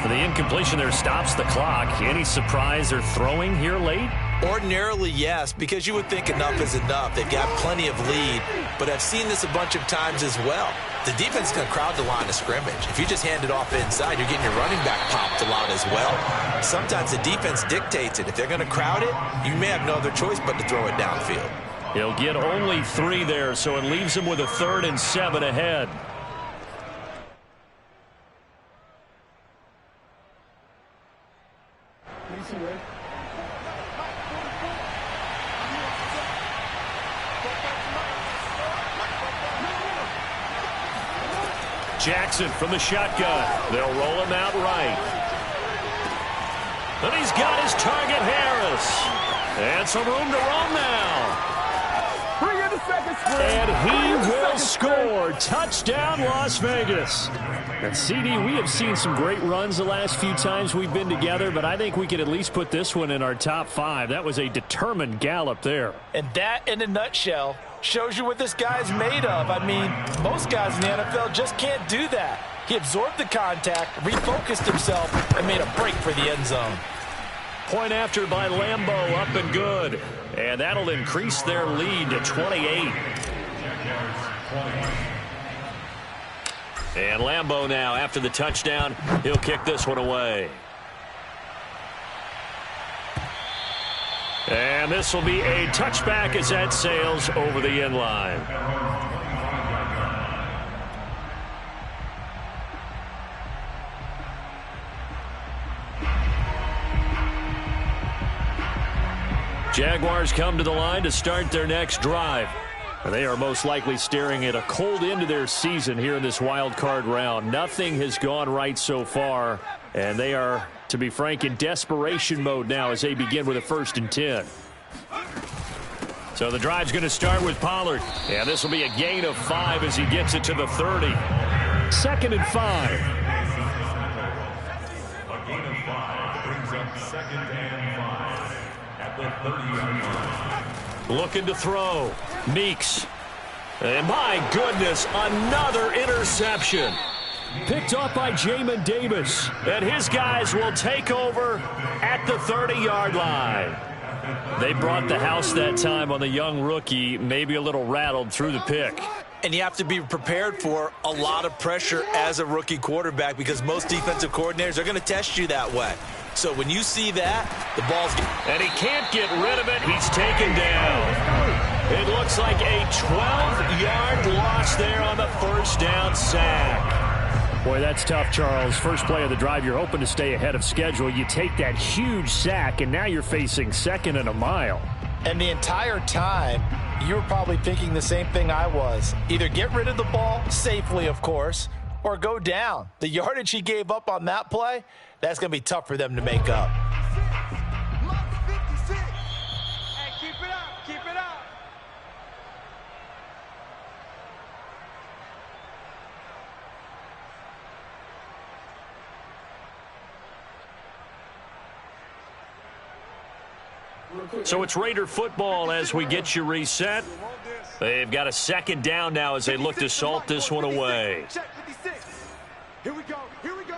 S1: For the incompletion there, stops the clock. Any surprise they're throwing here late?
S2: Ordinarily, yes, because you would think enough is enough. They've got plenty of lead, but I've seen this a bunch of times as well. the defense is going to crowd the line of scrimmage. If you just hand it off inside, you're getting your running back popped a lot as well. Sometimes the defense dictates it. If they're going to crowd it, you may have no other choice but to throw it downfield.
S1: He'll get only 3 there, so it leaves him with a 3rd and 7 ahead. Jackson from the shotgun. They'll roll him out right. And he's got his target, Harris. And some room to roam now. And he will score. Touchdown, Las Vegas. And, CD, we have seen some great runs the last few times we've been together, but I think we could at least put this one in our top 5. That was a determined gallop there.
S2: And that, in a nutshell, shows you what this guy's made of. I mean, most guys in the NFL just can't do that. He absorbed the contact, refocused himself, and made a break for the end zone.
S1: Point after by Lambeau, up and good. And that'll increase their lead to 28. And Lambeau now, after the touchdown, he'll kick this one away. And this will be a touchback as that sails over the end line. Jaguars come to the line to start their next drive. They are most likely staring at a cold end to their season here in this wild card round. Nothing has gone right so far, and they are, to be frank, in desperation mode now as they begin with a 1st and 10. So the drive's going to start with Pollard. And this will be a gain of 5 as he gets it to the 30. 2nd and 5.
S3: A gain of 5 brings up 2nd and 5 at the 30-yard line.
S1: Looking to throw. Meeks. And my goodness, another interception. Picked off by Jamin Davis. And his guys will take over at the 30-yard line. They brought the house that time on the young rookie, maybe a little rattled through the pick.
S2: And you have to be prepared for a lot of pressure as a rookie quarterback because most defensive coordinators are going to test you that way. So when you see that, the ball's...
S1: And he can't get rid of it. He's taken down. It looks like a 12-yard loss there on the 1st down sack.
S4: Boy, that's tough, Charles. First play of the drive, you're hoping to stay ahead of schedule. You take that huge sack, and now you're facing 2nd and a mile.
S2: And the entire time, you were probably thinking the same thing I was. Either get rid of the ball, safely, of course, or go down. The yardage he gave up on that play, that's going to be tough for them to make up.
S5: Hey, keep it up, keep it up.
S1: So it's Raider football as we get you reset. They've got a 2nd down now as they look to salt this one away.
S5: Here we go, here we go.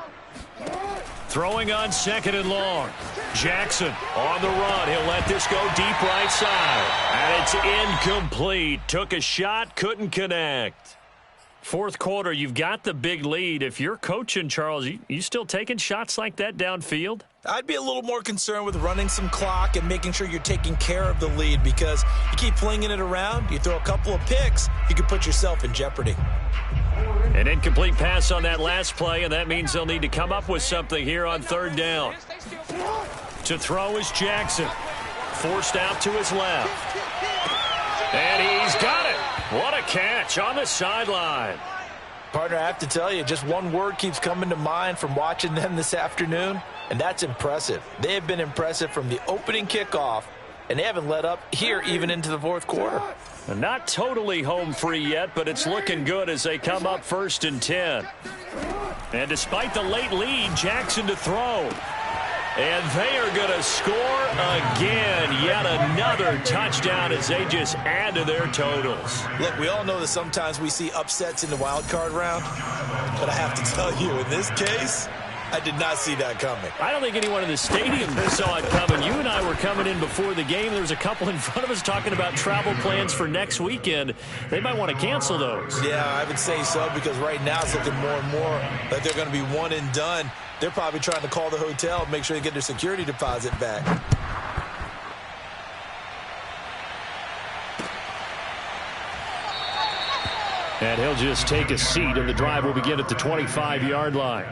S1: Throwing on 2nd and long. Jackson on the run. He'll let this go deep right side. And it's incomplete. Took a shot, couldn't connect. 4th quarter, you've got the big lead. If you're coaching, Charles, you still taking shots like that downfield?
S2: I'd be a little more concerned with running some clock and making sure you're taking care of the lead because you keep flinging it around, you throw a couple of picks, you could put yourself in jeopardy.
S1: An incomplete pass on that last play, and that means they'll need to come up with something here on 3rd down. To throw is Jackson. Forced out to his left. And he's got it. What a catch on the sideline.
S2: Partner, I have to tell you, just one word keeps coming to mind from watching them this afternoon, and that's impressive. They have been impressive from the opening kickoff, and they haven't let up here even into the 4th quarter.
S1: Not totally home free yet, but it's looking good as they come up 1st and 10. And despite the late lead, Jackson to throw. And they are going to score again. Yet another touchdown as they just add to their totals.
S2: Look, we all know that sometimes we see upsets in the wild card round. But I have to tell you, in this case, I did not see that coming.
S4: I don't think anyone in the stadium saw it coming. You and I were coming in before the game. There was a couple in front of us talking about travel plans for next weekend. They might want to cancel those.
S2: Yeah, I would say so, because right now it's looking more and more like they're going to be one and done. They're probably trying to call the hotel, make sure they get their security deposit back.
S4: And he'll just take a seat, and the drive will begin at the 25-yard line.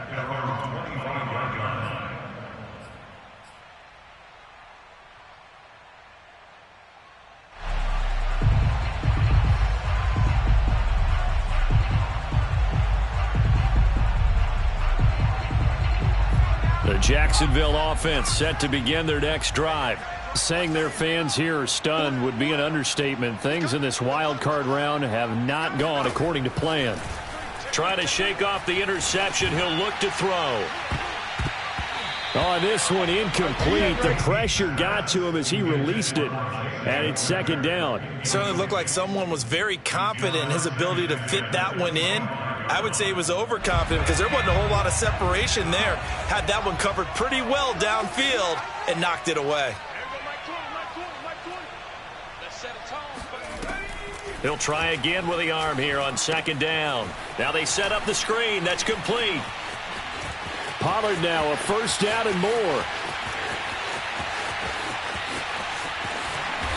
S4: The Jacksonville offense set to begin their next drive. Saying their fans here are stunned would be an understatement. Things in this wild card round have not gone according to plan.
S1: Trying to shake off the interception. He'll look to throw.
S4: Oh, this one incomplete. The pressure got to him as he released it, and it's second down.
S2: Certainly looked like someone was very confident in his ability to fit that one in. I would say he was overconfident because there wasn't a whole lot of separation there. Had that one covered pretty well downfield and knocked it away.
S1: He'll try again with the arm here on second down. Now they set up the screen. That's complete.
S4: Pollard now a first down and more.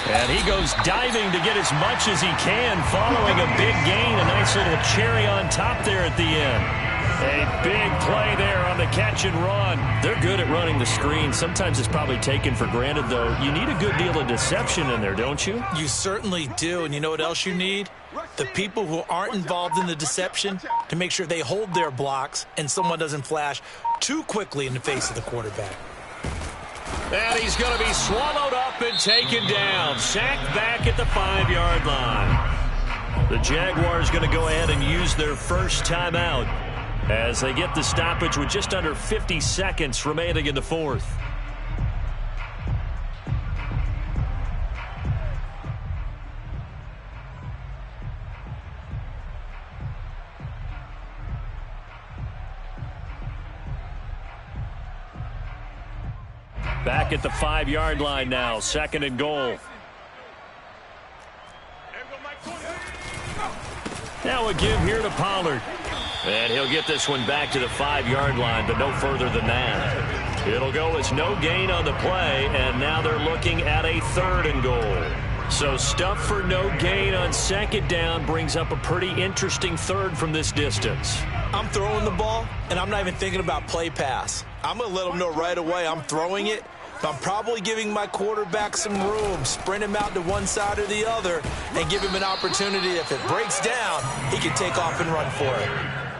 S4: And he goes diving to get as much as he can, following a big gain. A nice little cherry on top there at the end. A big play there on the catch and run. They're good at running the screen. Sometimes it's probably taken for granted, though. You need a good deal of deception in there, don't you?
S2: You certainly do. And you know what else you need? The people who aren't involved in the deception to make sure they hold their blocks and someone doesn't flash too quickly in the face of the quarterback.
S1: And he's going to be swallowed up and taken down. Sacked back at the 5-yard line. The Jaguars going to go ahead and use their first timeout as they get the stoppage with just under 50 seconds remaining in the fourth. Back at the 5-yard line now, second and goal. Now a give here to Pollard. And he'll get this one back to the 5-yard line, but no further than that. It'll go as no gain on the play, and now they're looking at a third and goal. So stuff for no gain on second down brings up a pretty interesting third from this distance.
S2: I'm throwing the ball, and I'm not even thinking about play pass. I'm going to let them know right away I'm throwing it, but I'm probably giving my quarterback some room, sprint him out to one side or the other, and give him an opportunity. If it breaks down, he can take off and run for it.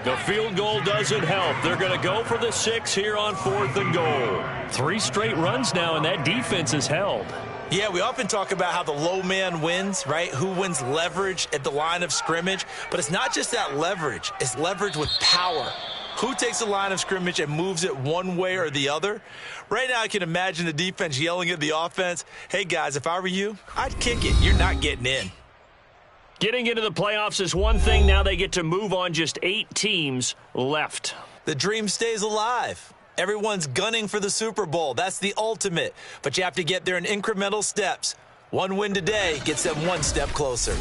S1: The field goal doesn't help. They're going to go for the 6 here on fourth and goal.
S4: 3 straight runs now, and that defense is held.
S2: Yeah, we often talk about how the low man wins, right? Who wins leverage at the line of scrimmage. But it's not just that leverage. It's leverage with power. Who takes the line of scrimmage and moves it one way or the other? Right now, I can imagine the defense yelling at the offense, hey, guys, if I were you, I'd kick it. You're not getting in.
S1: Getting into the playoffs is one thing. Now they get to move on. Just 8 teams left.
S2: The dream stays alive. Everyone's gunning for the Super Bowl. That's the ultimate. But you have to get there in incremental steps. One win today gets them one step closer.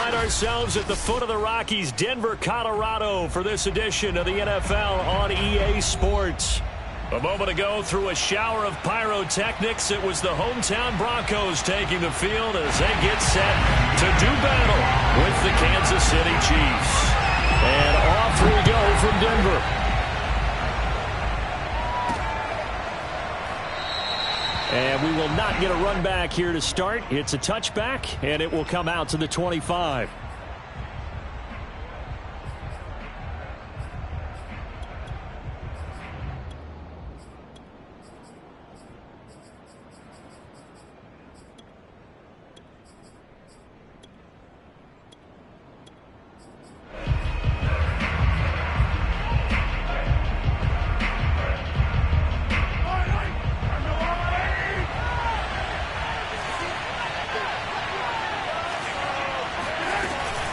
S1: find ourselves at the foot of the Rockies, Denver, Colorado, for this edition of the NFL on EA Sports. A moment ago, through a shower of pyrotechnics, it was the hometown Broncos taking the field as they get set to do battle with the Kansas City Chiefs. And off we go from Denver. And we will not get a run back here to start. It's a touchback, and it will come out to the 25.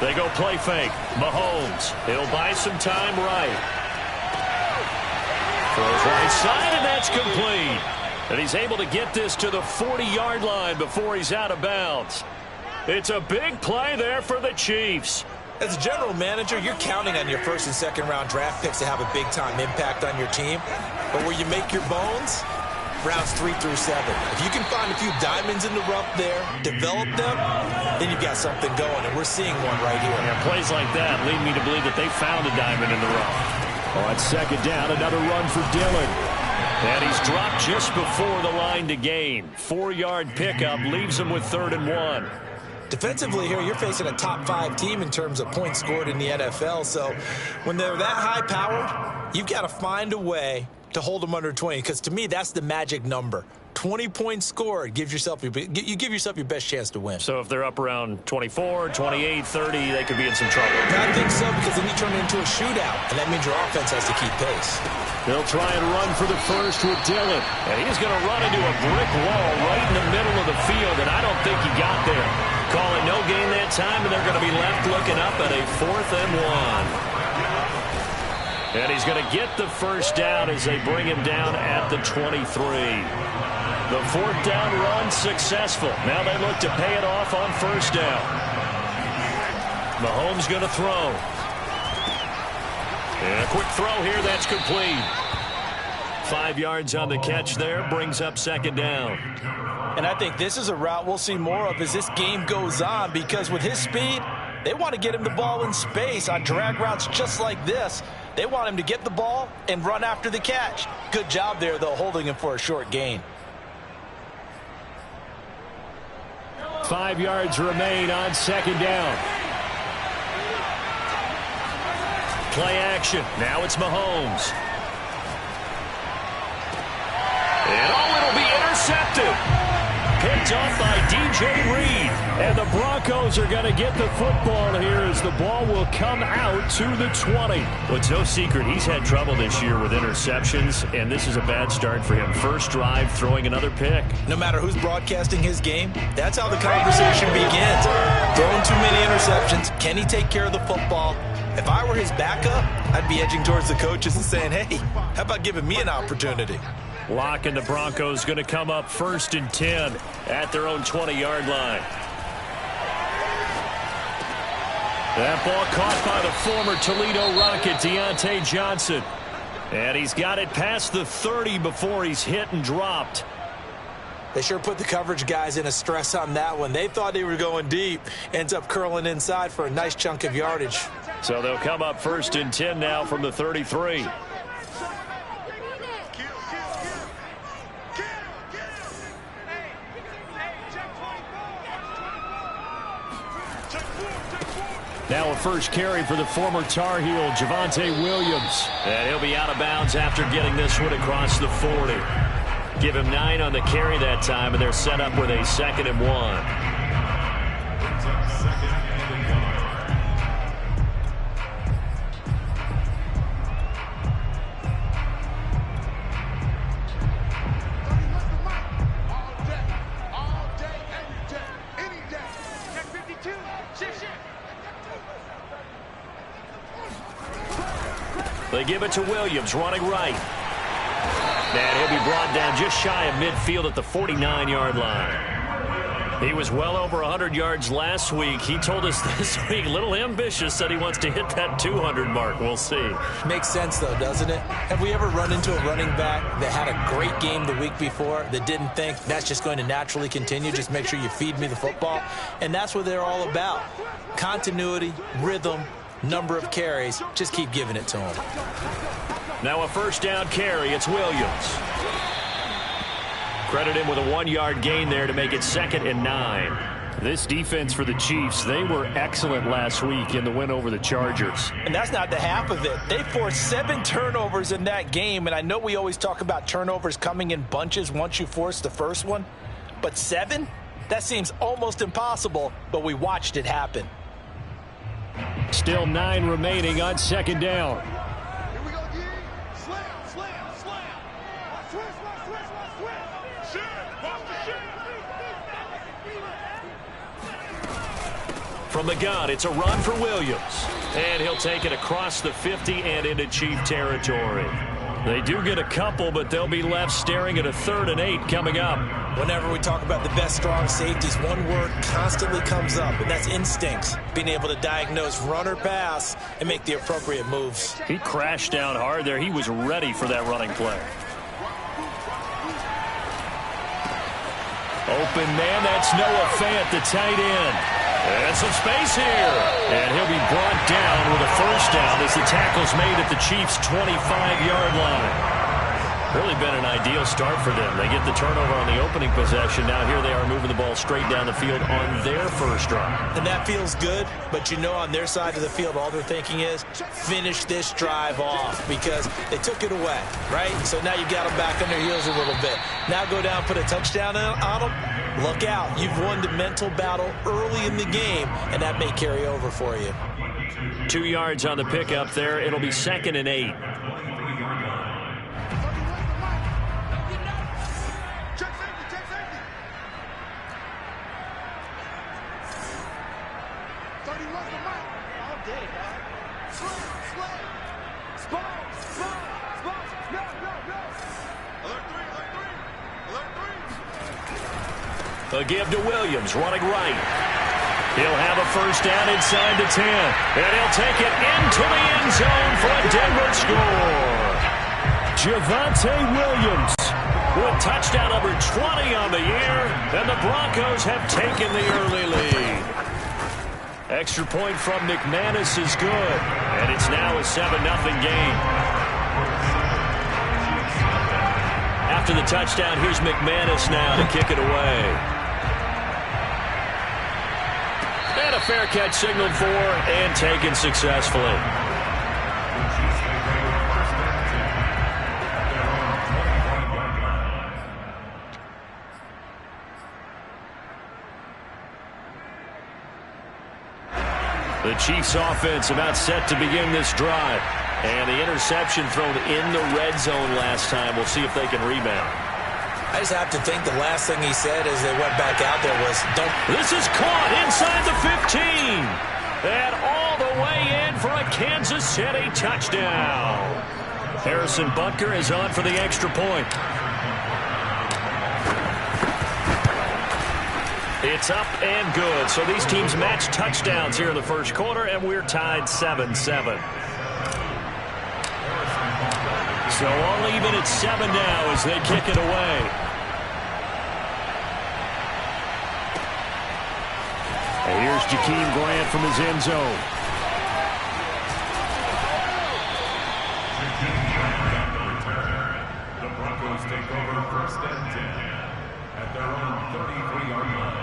S1: They go play fake. Mahomes. He'll buy some time right. Throws right side, and that's complete. And he's able to get this to the 40-yard line before he's out of bounds. It's a big play there for the Chiefs.
S2: As a general manager, you're counting on your first and second round draft picks to have a big-time impact on your team. But where you make your bones, rounds 3 through 7. If you can find a few diamonds in the rough there, develop them, then you've got something going, and we're seeing one right here.
S1: Yeah, plays like that lead me to believe that they found a diamond in the rough. On second down, another run for Dillon. And he's dropped just before the line to gain. 4-yard pickup leaves him with 3rd and 1.
S2: Defensively here, you're facing a top 5 team in terms of points scored in the NFL. So when they're that high-powered, you've got to find a way to hold them under 20, because to me, that's the magic number. 20 points scored, you give yourself your best chance to win.
S1: So if they're up around 24, 28, 30, they could be in some trouble.
S2: I think so, because then you turn it into a shootout, and that means your offense has to keep pace.
S1: They'll try and run for the first with Dillon. And he's going to run into a brick wall right in the middle of the field, and I don't think he got there. Calling no gain that time, and they're going to be left looking up at a 4th and 1. And he's going to get the first down as they bring him down at the 23. The 4th down run successful. Now they look to pay it off on first down. Mahomes going to throw. And a quick throw here, that's complete. 5 yards on the catch there, brings up 2nd down.
S2: And I think this is a route we'll see more of as this game goes on, because with his speed, they want to get him the ball in space on drag routes just like this. They want him to get the ball and run after the catch. Good job there, though, holding him for a short gain.
S1: 5 yards remain on 2nd down. Play action. Now it's Mahomes. And it'll be intercepted. Picked off by DJ Reed. And the Broncos are going to get the football here as the ball will come out to the 20. Well, it's no secret he's had trouble this year with interceptions, and this is a bad start for him. First drive, throwing another pick.
S2: No matter who's broadcasting his game, that's how the conversation begins. Throwing too many interceptions. Can he take care of the football? If I were his backup, I'd be edging towards the coaches and saying, hey, how about giving me an opportunity?
S1: Lock and the Broncos going to come up 1st and 10 at their own 20-yard line. That ball caught by the former Toledo Rocket, Deontay Johnson. And he's got it past the 30 before he's hit and dropped.
S2: They sure put the coverage guys in a stress on that one. They thought they were going deep. Ends up curling inside for a nice chunk of yardage.
S1: So they'll come up 1st and 10 now from the 33. Now a first carry for the former Tar Heel, Javonte Williams. And he'll be out of bounds after getting this one across the 40. Give him 9 on the carry that time, and they're set up with a 2nd and 1. They give it to Williams, running right. And he'll be brought down just shy of midfield at the 49-yard line. He was well over 100 yards last week. He told us this week, a little ambitious, said he wants to hit that 200 mark. We'll see.
S2: Makes sense, though, doesn't it? Have we ever run into a running back that had a great game the week before that didn't think that's just going to naturally continue? Just make sure you feed me the football. And that's what they're all about. Continuity, rhythm, number of carries. Just keep giving it to him.
S1: Now a first down carry. It's Williams. Credit him with a 1-yard gain there to make it 2nd and 9.
S4: This defense for the Chiefs, they were excellent last week in the win over the Chargers.
S2: And that's not the half of it. They forced 7 turnovers in that game, and I know we always talk about turnovers coming in bunches once you force the first one, but 7? That seems almost impossible, but we watched it happen.
S4: Still 9 remaining on 2nd down.
S5: Here we go, G. Slam, slam, slam. Watch twist, watch twist, watch twist. Shit, watch the shit.
S1: From the gun, it's a run for Williams. And he'll take it across the 50 and into Chief territory. They do get a couple, but they'll be left staring at a 3rd and 8 coming up.
S2: Whenever we talk about the best strong safeties, one word constantly comes up, and that's instincts. Being able to diagnose run or pass and make the appropriate moves.
S4: He crashed down hard there. He was ready for that running play.
S1: Open man, that's Noah Fant, the tight end. And some space here. And he'll be brought down with a first down as the tackle's made at the Chiefs' 25-yard line. Really been an ideal start for them. They get the turnover on the opening possession. Now here they are moving the ball straight down the field on their first drive.
S2: And that feels good, but you know on their side of the field, all they're thinking is finish this drive off because they took it away, right? So now you got them back on their heels a little bit. Now go down, put a touchdown on them. Look out. You've won the mental battle early in the game, and that may carry over for you.
S1: 2 yards on the pickup there. It'll be 2nd and 8.
S5: Check safety, check safety. 31 to Mike. All day, dog. Slam, slam. Spawn, spawn, spawn. No, no, no. Alert 3, alert 3. Alert 3.
S1: A give to Williams, running right. He'll have a first down inside the 10. And he'll take it into the end zone for a Denver score. Javonte Williams with touchdown number 20 on the year. And the Broncos have taken the early lead. Extra point from McManus is good. And it's now a 7-0 game. After the touchdown, here's McManus now to kick it away. And a fair catch signaled for and taken successfully. The Chiefs offense about set to begin this drive. And the interception thrown in the red zone last time. We'll see if they can rebound.
S2: I just have to think the last thing he said as they went back out there was, don't.
S1: This is caught inside the 15. And all the way in for a Kansas City touchdown. Harrison Butker is on for the extra point. It's up and good. So these teams match touchdowns here in the first quarter, and we're tied 7-7. So all even at 7 now as they kick it away.
S4: And here's Jakeem Grant from his end zone.
S3: The Broncos take over 1st and 10 at their own 33-yard line.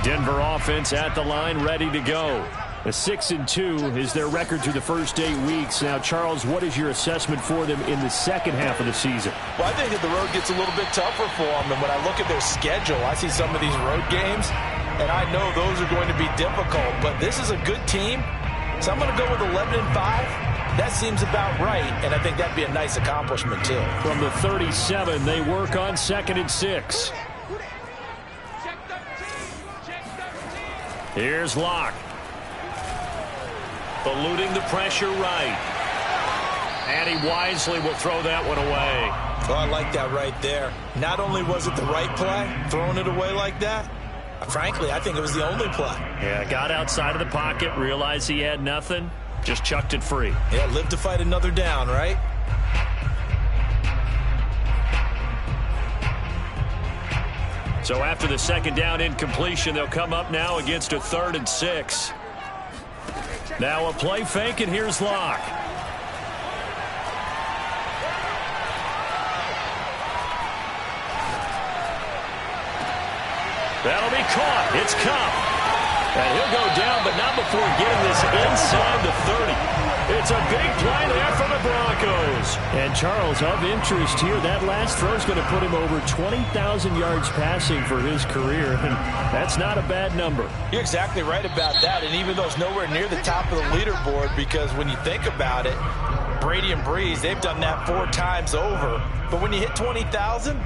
S4: Denver offense at the line, ready to go. A 6-2 is their record through the first 8 weeks. Now, Charles, what is your assessment for them in the second half of the season?
S2: Well, I think that the road gets a little bit tougher for them. And when I look at their schedule, I see some of these road games, and I know those are going to be difficult. But this is a good team, so I'm going to go with 11-5. That seems about right, and I think that'd be a nice accomplishment, too.
S4: From the 37, they work on 2nd and 6.
S1: Here's Locke. Eluding the pressure right. And he wisely will throw that one away.
S2: Oh, I like that right there. Not only was it the right play, throwing it away like that, frankly, I think it was the only play.
S1: Yeah, got outside of the pocket, realized he had nothing, just chucked it free.
S2: Yeah, live to fight another down, right?
S1: So after the second down incompletion, they'll come up now against a 3rd and 6. Now a play fake, and here's Locke. That'll be caught. It's Kupp. And he'll go down, but not before getting this inside the 30. It's a big play there for the Broncos.
S4: And Charles, of interest here, that last throw is going to put him over 20,000 yards passing for his career, and that's not a bad number.
S2: You're exactly right about that, and even though it's nowhere near the top of the leaderboard, because when you think about it, Brady and Breeze, they've done that 4 times over. But when you hit 20,000,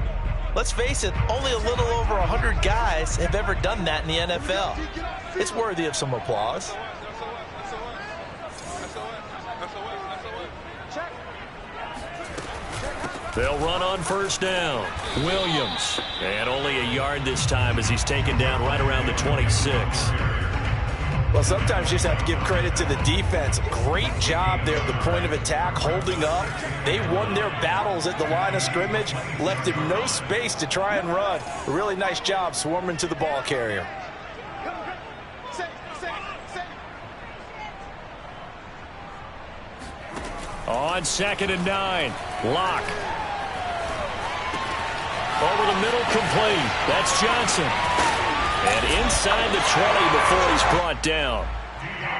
S2: let's face it, only a little over 100 guys have ever done that in the NFL. It's worthy of some applause.
S1: They'll run on first down. Williams. And only a yard this time as he's taken down right around the 26.
S2: Well, sometimes you just have to give credit to the defense. Great job there at the point of attack, holding up. They won their battles at the line of scrimmage, left him no space to try and run. A really nice job swarming to the ball carrier.
S1: On 2nd and 9, Locke. Over the middle, complete. That's Johnson. And inside the 20 before he's brought down.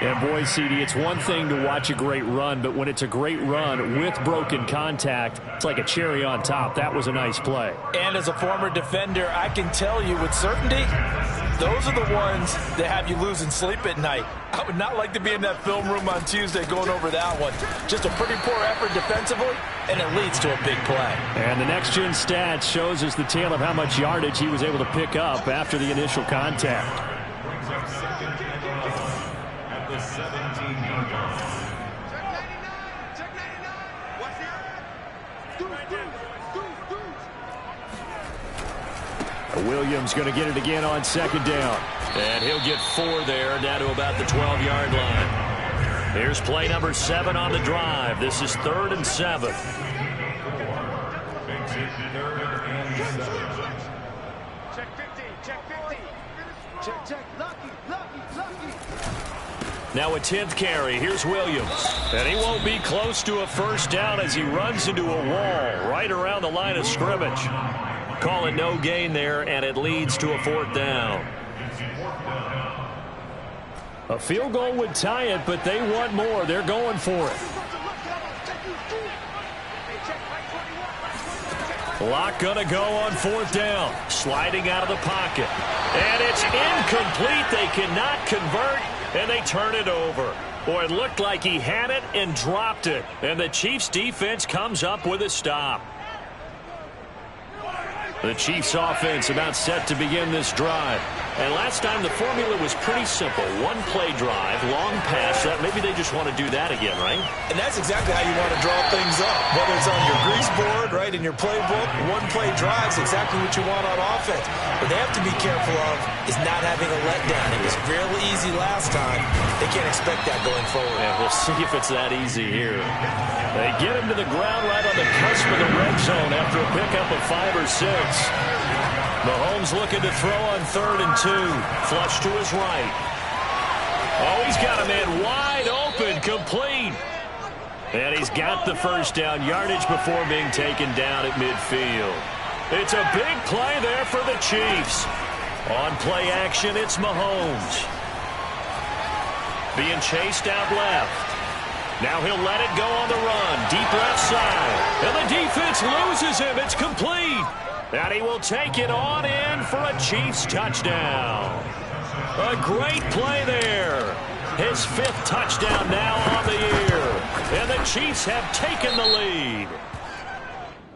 S4: And boy, CD, it's one thing to watch a great run, but when it's a great run with broken contact, it's like a cherry on top. That was a nice play.
S2: And as a former defender, I can tell you with certainty, those are the ones that have you losing sleep at night. I would not like to be in that film room on Tuesday going over that one. Just a pretty poor effort defensively, and it leads to a big play.
S4: And the next-gen stats shows us the tale of how much yardage he was able to pick up after the initial contact.
S3: Brings up 2nd and 11 at the 17-yard line.
S5: Check 99. Watch the
S4: Williams going to get it again on 2nd down.
S1: And he'll get 4 there, down to about the 12-yard line. Here's play number 7 on the drive. This is 3rd and 7.
S3: Makes it 3rd and 7.
S5: Check 50. Check 50. Check. Lucky.
S1: Now a 10th carry. Here's Williams. And he won't be close to a first down as he runs into a wall right around the line of scrimmage. Call it no gain there, and it leads to a 4th down.
S4: A field goal would tie it, but they want more. They're going for it.
S1: Locke going to go on 4th down. Sliding out of the pocket. And it's incomplete. They cannot convert, and they turn it over. Boy, it looked like he had it and dropped it. And the Chiefs' defense comes up with a stop. The Chiefs offense about set to begin this drive. And last time the formula was pretty simple. 1-play drive, long pass. Maybe they just want to do that again, right?
S2: And that's exactly how you want to draw things up. Whether it's on your grease board, right, in your playbook, 1-play drive is exactly what you want on offense. What they have to be careful of is not having a letdown. It was fairly easy last time. They can't expect that going forward.
S1: And we'll see if it's that easy here. They get him to the ground right on the cusp of the red zone after a pickup of 5 or 6. Mahomes looking to throw on 3rd and 2. Flush to his right. Oh, he's got a man wide open, complete. And he's got the first down yardage before being taken down at midfield. It's a big play there for the Chiefs. On play action, it's Mahomes. Being chased out left. Now he'll let it go on the run. Deep left side. And the defense loses him. It's complete. And he will take it on in for a Chiefs touchdown. A great play there. His 5th touchdown now on the year. And the Chiefs have taken the lead.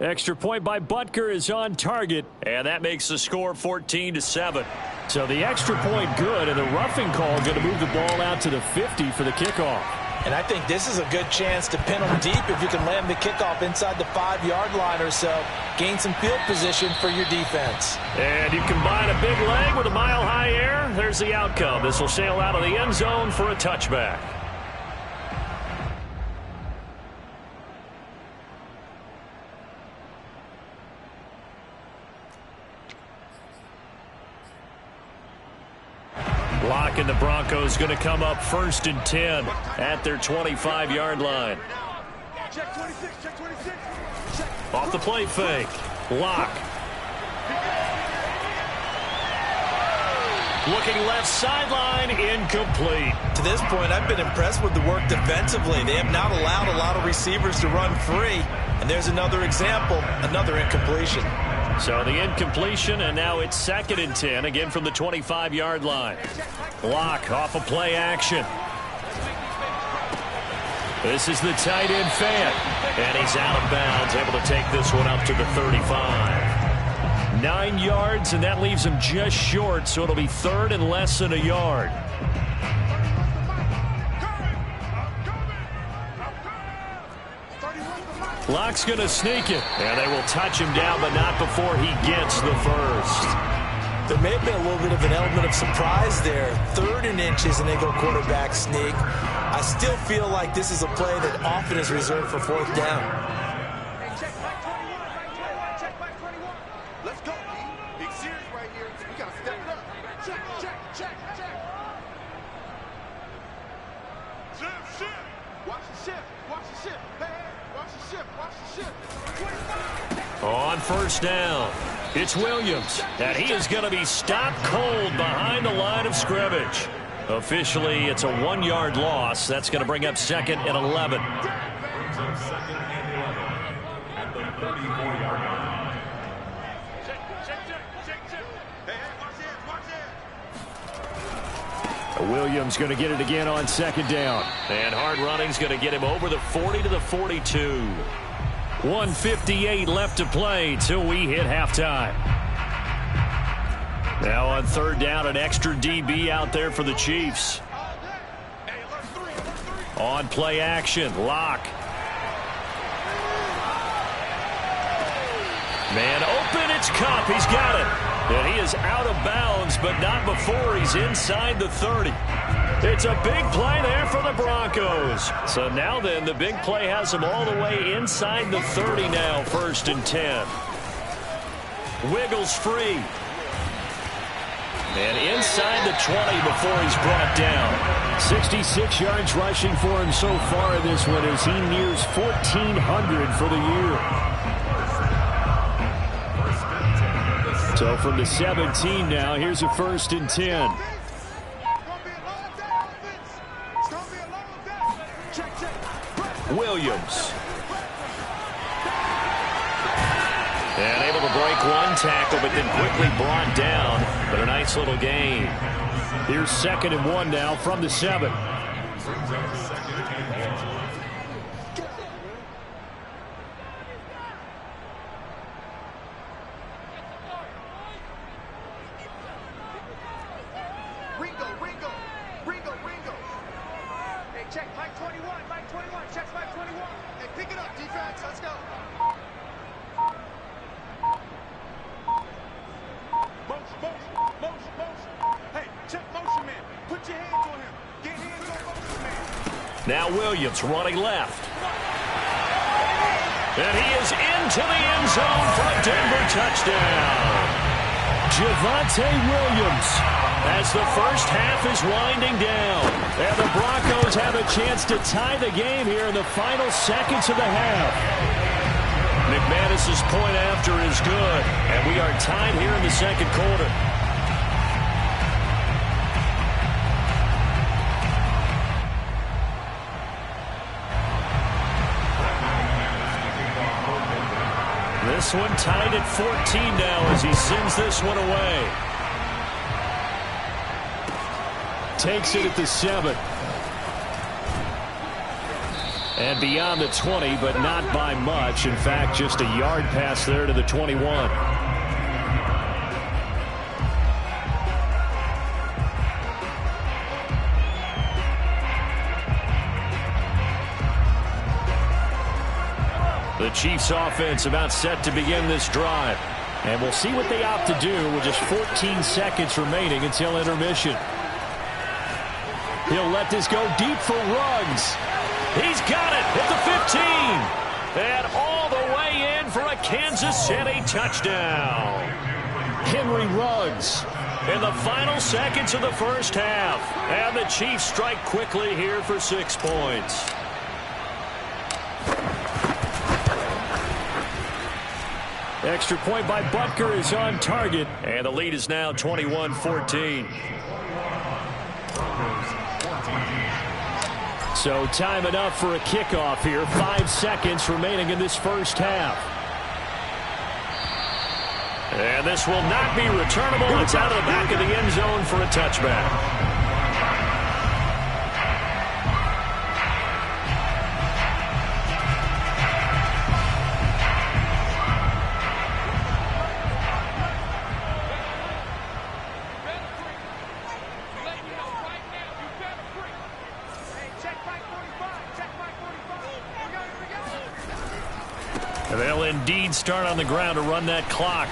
S4: Extra point by Butker is on target.
S1: And that makes the score 14-7.
S4: So the extra point good, and the roughing call going to move the ball out to the 50 for the kickoff.
S2: And I think this is a good chance to pin them deep if you can land the kickoff inside the 5-yard line or so. Gain some field position for your defense.
S4: And you combine a big leg with a mile-high air. There's the outcome. This will sail out of the end zone for a touchback. Lock and the Broncos going to come up 1st and 10 at their 25-yard line.
S5: Check 26, check 26.
S4: Off the play fake. Lock. Looking left sideline, incomplete.
S2: To this point, I've been impressed with the work defensively. They have not allowed a lot of receivers to run free. And there's another example, another incompletion.
S4: So the incompletion, and now it's 2nd and 10, again from the 25-yard line. Lock off a play action. This is the tight end fan, and he's out of bounds, able to take this one up to the 35. 9 yards, and that leaves him just short, so it'll be 3rd and less than a yard. Lock's going to sneak it, and they will touch him down, but not before he gets the first.
S2: There may have been a little bit of an element of surprise there. 3rd and inches, and they go quarterback sneak. I still feel like this is a play that often is reserved for 4th down.
S5: Check back 21, check back 21. Let's go, D. Big series right here. We got to step it up. Check. Shift. Watch the shift. Hey, watch the shift. 25.
S4: On 1st down, it's Williams, and he is going to be stopped cold behind the line of scrimmage. Officially, it's a 1-yard loss. That's going to bring up 2nd and 11.
S3: Brings up 2nd and 11 at the 34-yard line.
S5: Check. Hey, watch it.
S4: Williams going to get it again on 2nd down. And hard running's going to get him over the 40 to the 42. 1:58 left to play till we hit halftime. Now on 3rd down, an extra DB out there for the Chiefs. On play action, Lock. Man open, it's Kupp. He's got it. And he is out of bounds, but not before he's inside the 30. It's a big play there for the Broncos. So now then, the big play has him all the way inside the 30 now, 1st and 10. Wiggles free. And inside the 20 before he's brought down. 66 yards rushing for him so far in this one as he nears 1,400 for the year. So from the 17 now, here's a 1st and 10. Williams. And able to break one tackle, but then quickly brought down. But a nice little gain. Here's 2nd and 1 now from the 7.
S5: Ringo. Hey, check Mike 21. Check Mike 21. Hey, pick it up, defense. Let's go. Motion. Hey, check motion man. Put your hands on him. Get hands on motion man.
S4: Now Williams running left. And he is into the end zone for a Denver touchdown. Javonte Williams as the first half is winding down. And the Broncos have a chance to tie the game here in the final seconds of the half. McManus's point after is good, and we are tied here in the 2nd quarter. This one tied at 14 now as he sends this one away. Takes it at the 7. And beyond the 20, but not by much. In fact, just a yard pass there to the 21.
S1: The Chiefs offense about set to begin this drive.
S4: And we'll see what they opt to do with just 14 seconds remaining until intermission. He'll let this go deep for Ruggs.
S1: He's got it at the 15. And all the way in for a Kansas City touchdown.
S4: Henry Ruggs.
S1: In the final seconds of the first half. And the Chiefs strike quickly here for 6 points.
S4: Extra point by Butker is on target.
S1: And the lead is now 21-14.
S4: So time enough for a kickoff here. 5 seconds remaining in this first half.
S1: And this will not be returnable. It's out of the back of the end zone for a touchback. They'll indeed start on the ground to run that clock.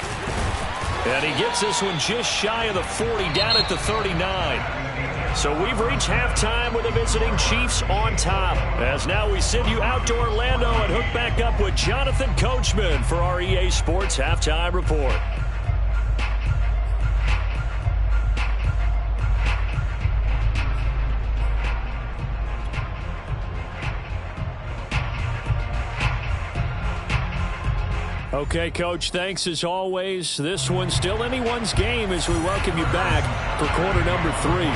S1: And he gets this one just shy of the 40, down at the 39. So we've reached halftime with the visiting Chiefs on top. As now we send you out to Orlando and hook back up with Jonathan Coachman for our EA Sports Halftime Report.
S4: Okay, Coach, thanks as always. This one's still anyone's game as we welcome you back for quarter number 3.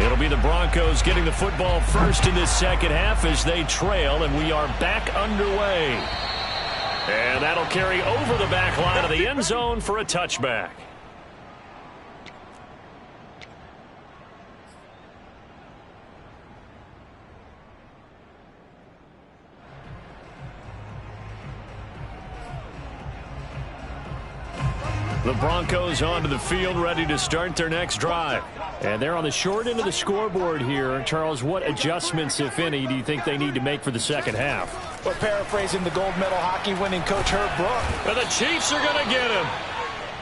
S4: It'll be the Broncos getting the football first in this second half as they trail, and we are back underway. And that'll carry over the back line of the end zone for a touchback. The Broncos onto the field, ready to start their next drive. And they're on the short end of the scoreboard here. Charles, what adjustments, if any, do you think they need to make for the second half?
S2: Well, paraphrasing the gold medal hockey winning coach Herb Brooks.
S1: And the Chiefs are going to get him.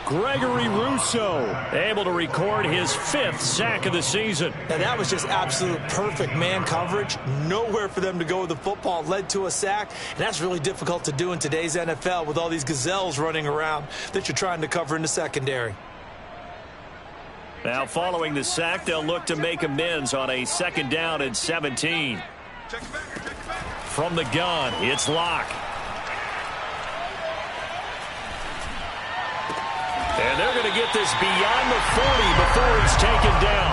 S4: Gregory Rousseau able to record his 5th sack of the season.
S2: Now, that was just absolute perfect man coverage. Nowhere for them to go with the football. Led to a sack. And that's really difficult to do in today's NFL with all these gazelles running around that you're trying to cover in the secondary.
S1: Now, following the sack, they'll look to make amends on a 2nd down and 17. From the gun, it's Locke. And they're going to get this beyond the 40 before he's taken down.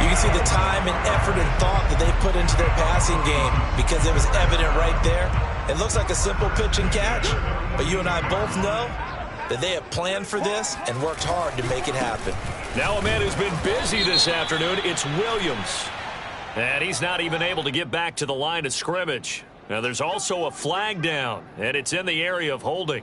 S2: You can see the time and effort and thought that they put into their passing game because it was evident right there. It looks like a simple pitch and catch, but you and I both know that they have planned for this and worked hard to make it happen.
S1: Now a man who's been busy this afternoon, it's Williams. And he's not even able to get back to the line of scrimmage. Now there's also a flag down, and it's in the area of holding.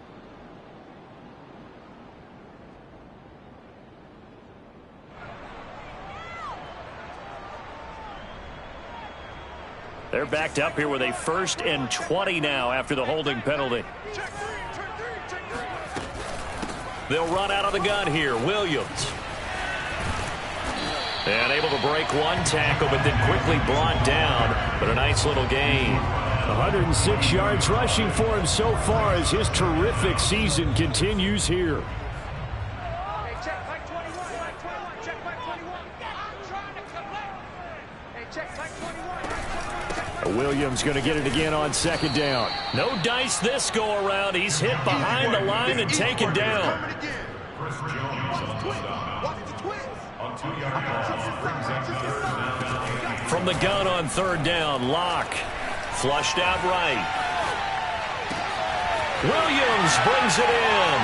S1: They're backed up here with a 1st and 20 now after the holding penalty. They'll run out of the gun here. Williams. And able to break one tackle, but then quickly brought down. But a nice little gain.
S4: 106 yards rushing for him so far as his terrific season continues here. Williams going to get it again on 2nd down.
S1: No dice this go around. He's hit behind the line and taken down. From the gun on 3rd down, Locke flushed out right. Williams brings it in.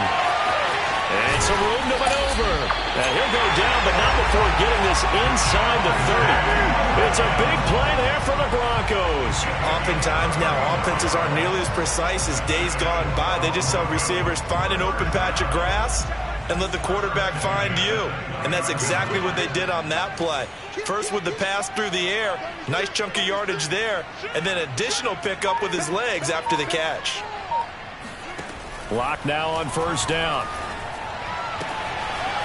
S1: And some room to maneuver. And he'll go down, but not before getting this inside the 30. It's a big play there for the Broncos.
S2: Oftentimes now, offenses aren't nearly as precise as days gone by. They just saw receivers find an open patch of grass and let the quarterback find you. And that's exactly what they did on that play. First with the pass through the air, nice chunk of yardage there, and then additional pickup with his legs after the catch.
S1: Lock now on first down.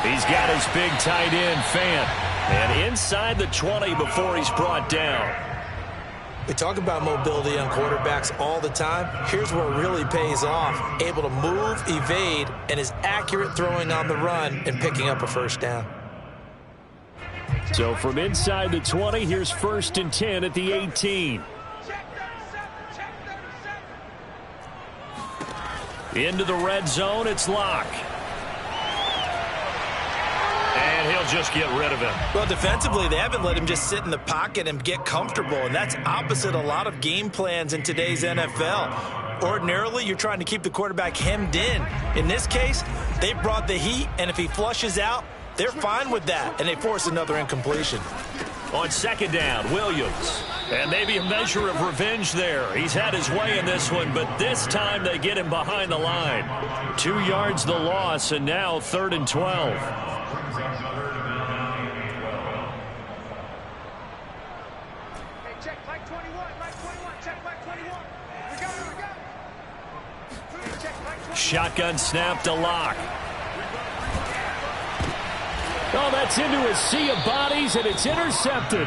S1: He's got his big tight end, Fant. And inside the 20 before he's brought down.
S2: We talk about mobility on quarterbacks all the time. Here's where it really pays off. Able to move, evade, and is accurate throwing on the run and picking up a first down.
S1: So from inside the 20, here's 1st and 10 at the 18. Into the red zone, it's Locke. And he'll just get rid of him.
S2: Well, defensively, they haven't let him just sit in the pocket and get comfortable, and that's opposite a lot of game plans in today's NFL. Ordinarily, you're trying to keep the quarterback hemmed in. In this case, they brought the heat, and if he flushes out, they're fine with that, and they force another incompletion.
S1: On second down, Williams. And maybe a measure of revenge there. He's had his way in this one, but this time they get him behind the line. 2 yards the loss, and now 3rd and 12.
S5: Check flag 21, check flag 21. We got it. Check flag 21.
S1: Shotgun snap to Locke. Oh, that's into a sea of bodies, and it's intercepted.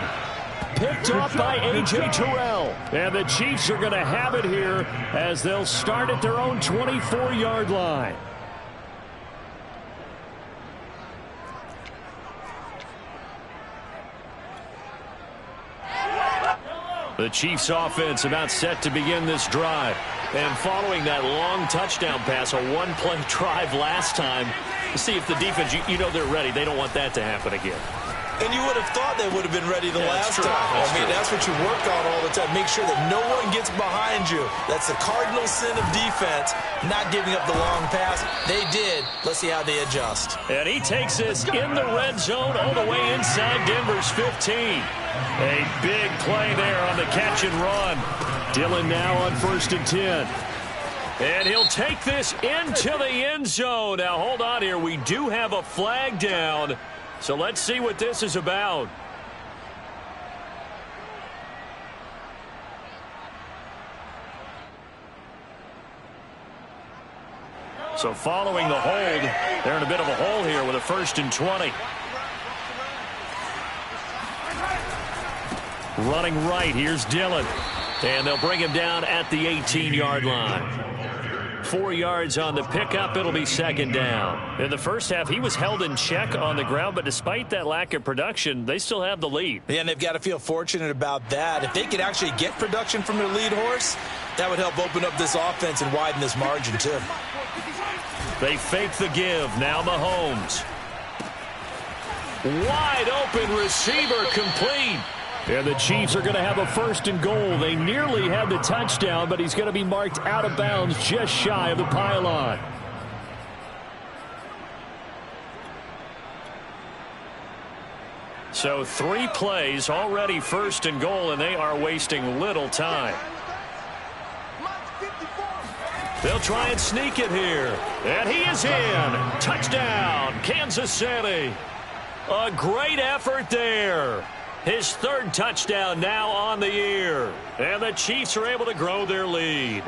S1: Picked off by A.J. Terrell. And the Chiefs are going to have it here as they'll start at their own 24-yard line. The Chiefs offense about set to begin this drive. And following that long touchdown pass, a one-play drive last time, see if the defense, you know they're ready. They don't want that to happen again.
S2: And you would have thought they would have been ready the last time. That's what you work on all the time. Make sure that no one gets behind you. That's the cardinal sin of defense, not giving up the long pass. They did. Let's see how they adjust.
S1: And he takes this in the red zone all the way inside Denver's 15. A big play there on the catch and run. Dillon now on 1st and 10. And he'll take this into the end zone. Now, hold on here. We do have a flag down. So let's see what this is about. So following the hold, they're in a bit of a hole here with a 1st and 20. Running right, here's Dillon. And they'll bring him down at the 18-yard line. 4 yards on the pickup. It'll be 2nd down. In the first half, he was held in check on the ground, but despite that lack of production, they still have the lead.
S2: Yeah, and they've got to feel fortunate about that. If they could actually get production from their lead horse, that would help open up this offense and widen this margin, too.
S1: They fake the give. Now Mahomes. Wide open receiver, complete. And the Chiefs are going to have a 1st and goal. They nearly had the touchdown, but he's going to be marked out of bounds just shy of the pylon. So 3 plays, already 1st and goal, and they are wasting little time. They'll try and sneak it here. And he is in. Touchdown, Kansas City. A great effort there. His 3rd touchdown now on the year. And the Chiefs are able to grow their lead.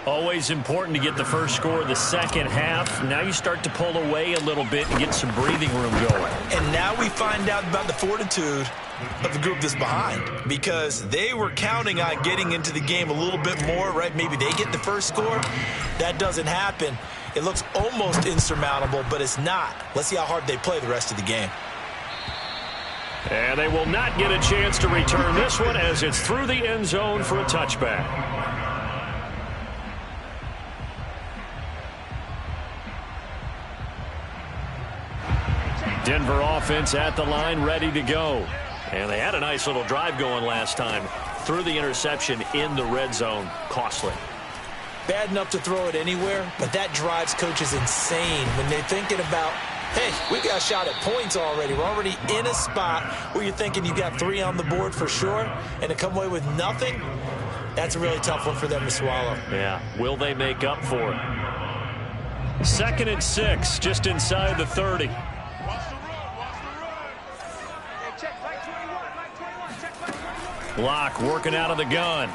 S1: Always important to get the first score of the second half. Now you start to pull away a little bit and get some breathing room going.
S2: And now we find out about the fortitude of the group that's behind, because they were counting on getting into the game a little bit more, right? Maybe they get the first score. That doesn't happen. It looks almost insurmountable, but it's not. Let's see how hard they play the rest of the game.
S1: And they will not get a chance to return this one as it's through the end zone for a touchback. Denver offense at the line, ready to go. And they had a nice little drive going last time. Through the interception in the red zone. Costly.
S2: Bad enough to throw it anywhere, but that drives coaches insane when they're thinking about, hey, we got a shot at points already. We're already in a spot where you're thinking you got 3 on the board for sure, and to come away with nothing, that's a really tough one for them to swallow.
S1: Yeah, will they make up for it?
S4: 2nd and 6, just inside the 30.
S5: Watch the run. Hey, check right 21, right 21, check right 21.
S4: Locke working out of the gun.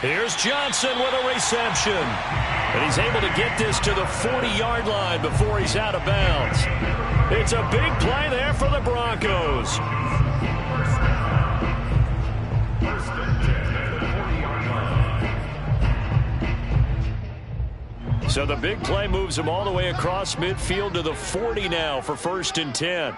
S4: Here's Johnson with a reception. And he's able to get this to the 40-yard line before he's out of bounds. It's a big play there for the Broncos.
S3: First and 10 at the 40-yard line.
S4: So the big play moves him all the way across midfield to the 40 now for 1st and 10.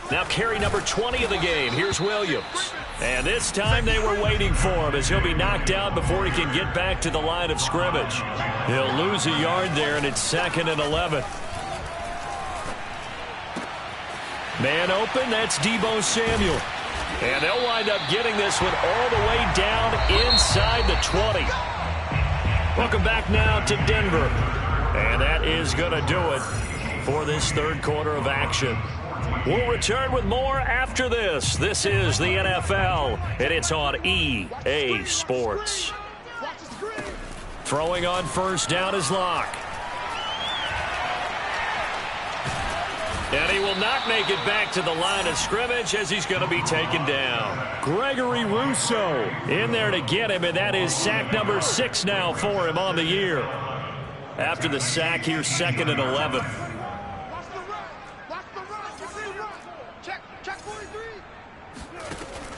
S4: Now carry number 20 of the game. Here's Williams. And this time they were waiting for him as he'll be knocked out before he can get back to the line of scrimmage. He'll lose a yard there, and it's 2nd and 11. Man open, that's Deebo Samuel. And they'll wind up getting this one all the way down inside the 20. Welcome back now to Denver. And that is going to do it for this third quarter of action. We'll return with more after this. This is the NFL, and it's on EA Sports. Throwing on first down is Locke. And he will not make it back to the line of scrimmage as he's going to be taken down. Gregory Rousseau in there to get him, and that is sack number 6 now for him on the year. After the sack, here's 2nd and 11.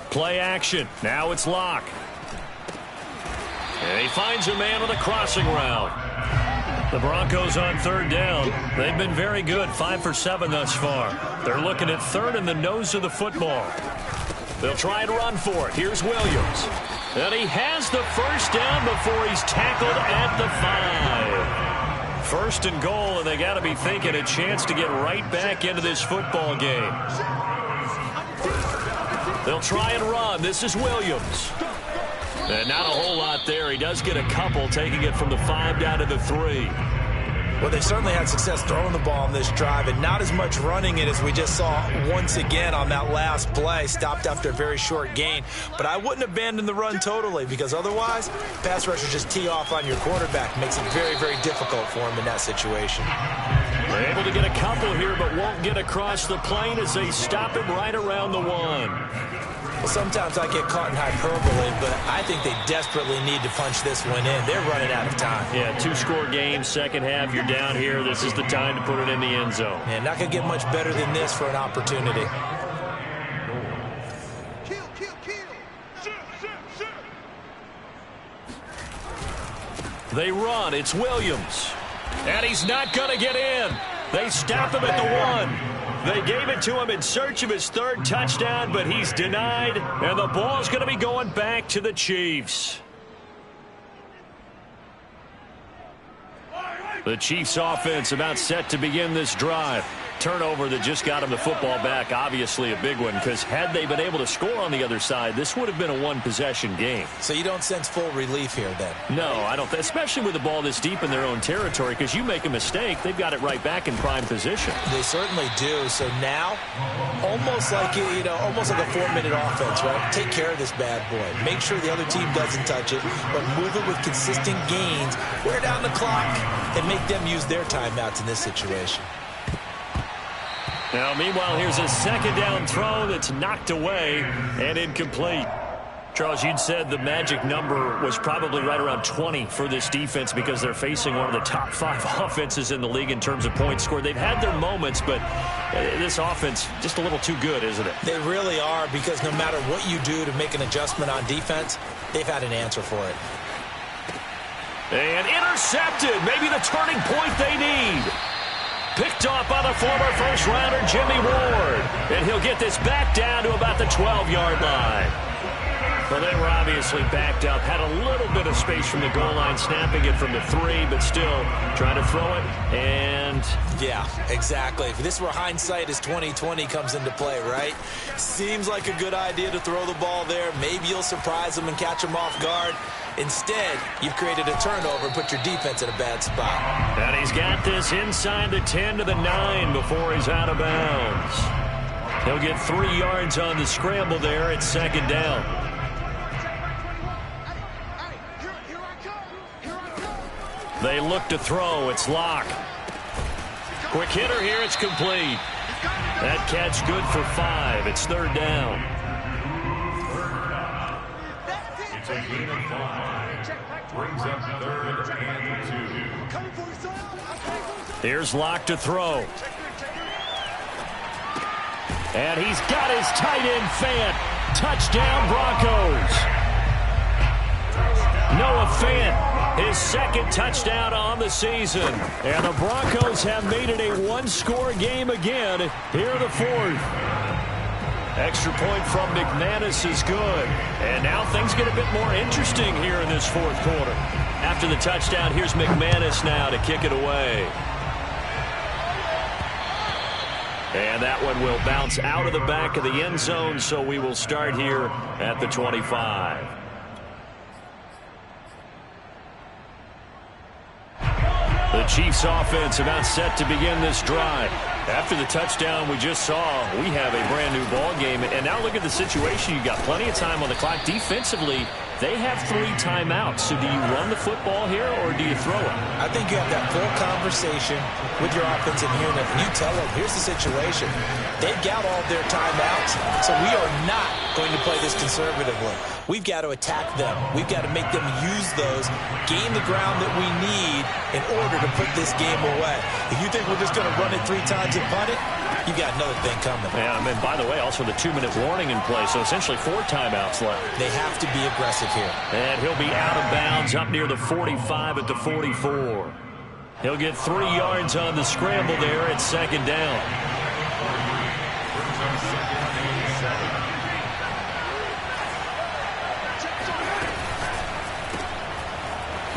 S4: Play action. Now it's Locke. And he finds a man on the crossing route. The Broncos on 3rd down. They've been very good, 5 for 7 thus far. They're looking at 3rd in the nose of the football. They'll try and run for it. Here's Williams. And he has the first down before he's tackled at the 5. 1st and goal, and they got to be thinking a chance to get right back into this football game. They'll try and run. This is Williams. And not a whole lot there. He does get a couple, taking it from the 5 down to the 3.
S2: Well, they certainly had success throwing the ball on this drive, and not as much running it as we just saw once again on that last play. Stopped after a very short gain. But I wouldn't abandon the run totally, because otherwise, pass rushers just tee off on your quarterback. Makes it very, very difficult for him in that situation.
S4: They're able to get a couple here, but won't get across the plane as they stop him right around the 1.
S2: Well, sometimes I get caught in hyperbole, but I think they desperately need to punch this one in. They're running out of time.
S4: Yeah, 2-score game, second half, you're down here. This is the time to put it in the end zone.
S2: And not going to get much better than this for an opportunity.
S5: Kill. Shoot.
S4: They run. It's Williams. And he's not going to get in. They stop him at the 1. They gave it to him in search of his 3rd touchdown, but he's denied, and the ball's going to be going back to the Chiefs. The Chiefs offense about set to begin this drive. Turnover that just got him the football back, obviously a big one, because had they been able to score on the other side, this would have been a one-possession game.
S2: So you don't sense full relief here then?
S4: No, I don't, especially with the ball this deep in their own territory, because you make a mistake, they've got it right back in prime position.
S2: They certainly do. So now, almost like a 4-minute offense, right? Take care of this bad boy. Make sure the other team doesn't touch it, but move it with consistent gains, wear down the clock, and make them use their timeouts in this situation.
S4: Now, meanwhile, here's a 2nd down throw that's knocked away and incomplete. Charles, you'd said the magic number was probably right around 20 for this defense because they're facing one of the top 5 offenses in the league in terms of points scored. They've had their moments, but this offense just a little too good, isn't it?
S2: They really are, because no matter what you do to make an adjustment on defense, they've had an answer for it.
S4: And intercepted. Maybe the turning point they need. Picked off by the former first-rounder Jimmy Ward. And he'll get this back down to about the 12-yard line. Well, they were obviously backed up. Had a little bit of space from the goal line, snapping it from the 3, but still trying to throw it. And
S2: yeah, exactly. This is where hindsight is 20/20 comes into play, right? Seems like a good idea to throw the ball there. Maybe you'll surprise them and catch them off guard. Instead, you've created a turnover and put your defense in a bad spot.
S4: And he's got this inside the 10 to the 9 before he's out of bounds. He'll get 3 yards on the scramble there at 2nd down.
S1: They look to throw. It's Locke. Quick hitter here. It's complete. That catch good for 5. It's 3rd down.
S3: It's a gain of 5. Brings up 3rd and 2.
S1: Here's Locke to throw. And he's got his tight end Fant. Touchdown Broncos. Noah Fant, his 2nd touchdown on the season. And the Broncos have made it a 1-score game again here in the 4th. Extra point from McManus is good. And now things get a bit more interesting here in this 4th quarter. After the touchdown, here's McManus now to kick it away. And that one will bounce out of the back of the end zone, so we will start here at the 25. The Chiefs offense about set to begin this drive. After the touchdown we just saw, we have a brand new ball game. And now look at the situation. You've got plenty of time on the clock. Defensively, they have 3 timeouts. So do you run the football here or do you throw it?
S2: I think you have that full conversation with your offensive unit. And you tell them, here's the situation. They've got all their timeouts, so we are not going to play this conservatively. We've got to attack them. We've got to make them use those, gain the ground that we need in order to put this game away. If you think we're just going to run it 3 times and punt it, you've got another thing coming.
S1: Yeah, and by the way, also the 2-minute warning in play, so essentially 4 timeouts left.
S2: They have to be aggressive here.
S1: And he'll be out of bounds up near the 45 at the 44. He'll get 3 yards on the scramble there at 2nd down.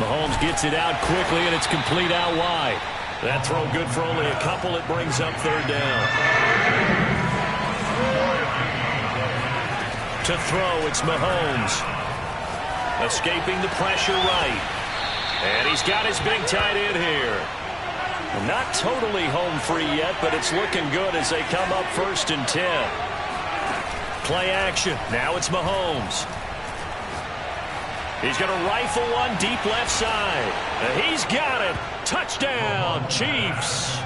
S1: Mahomes gets it out quickly, and it's complete out wide. That throw good for only a couple. It brings up 3rd down. To throw, it's Mahomes. Escaping the pressure right. And he's got his big tight end here. Not totally home free yet, but it's looking good as they come up 1st and 10. Play action. Now it's Mahomes. He's going to rifle one deep left side. And he's got it. Touchdown, Chiefs.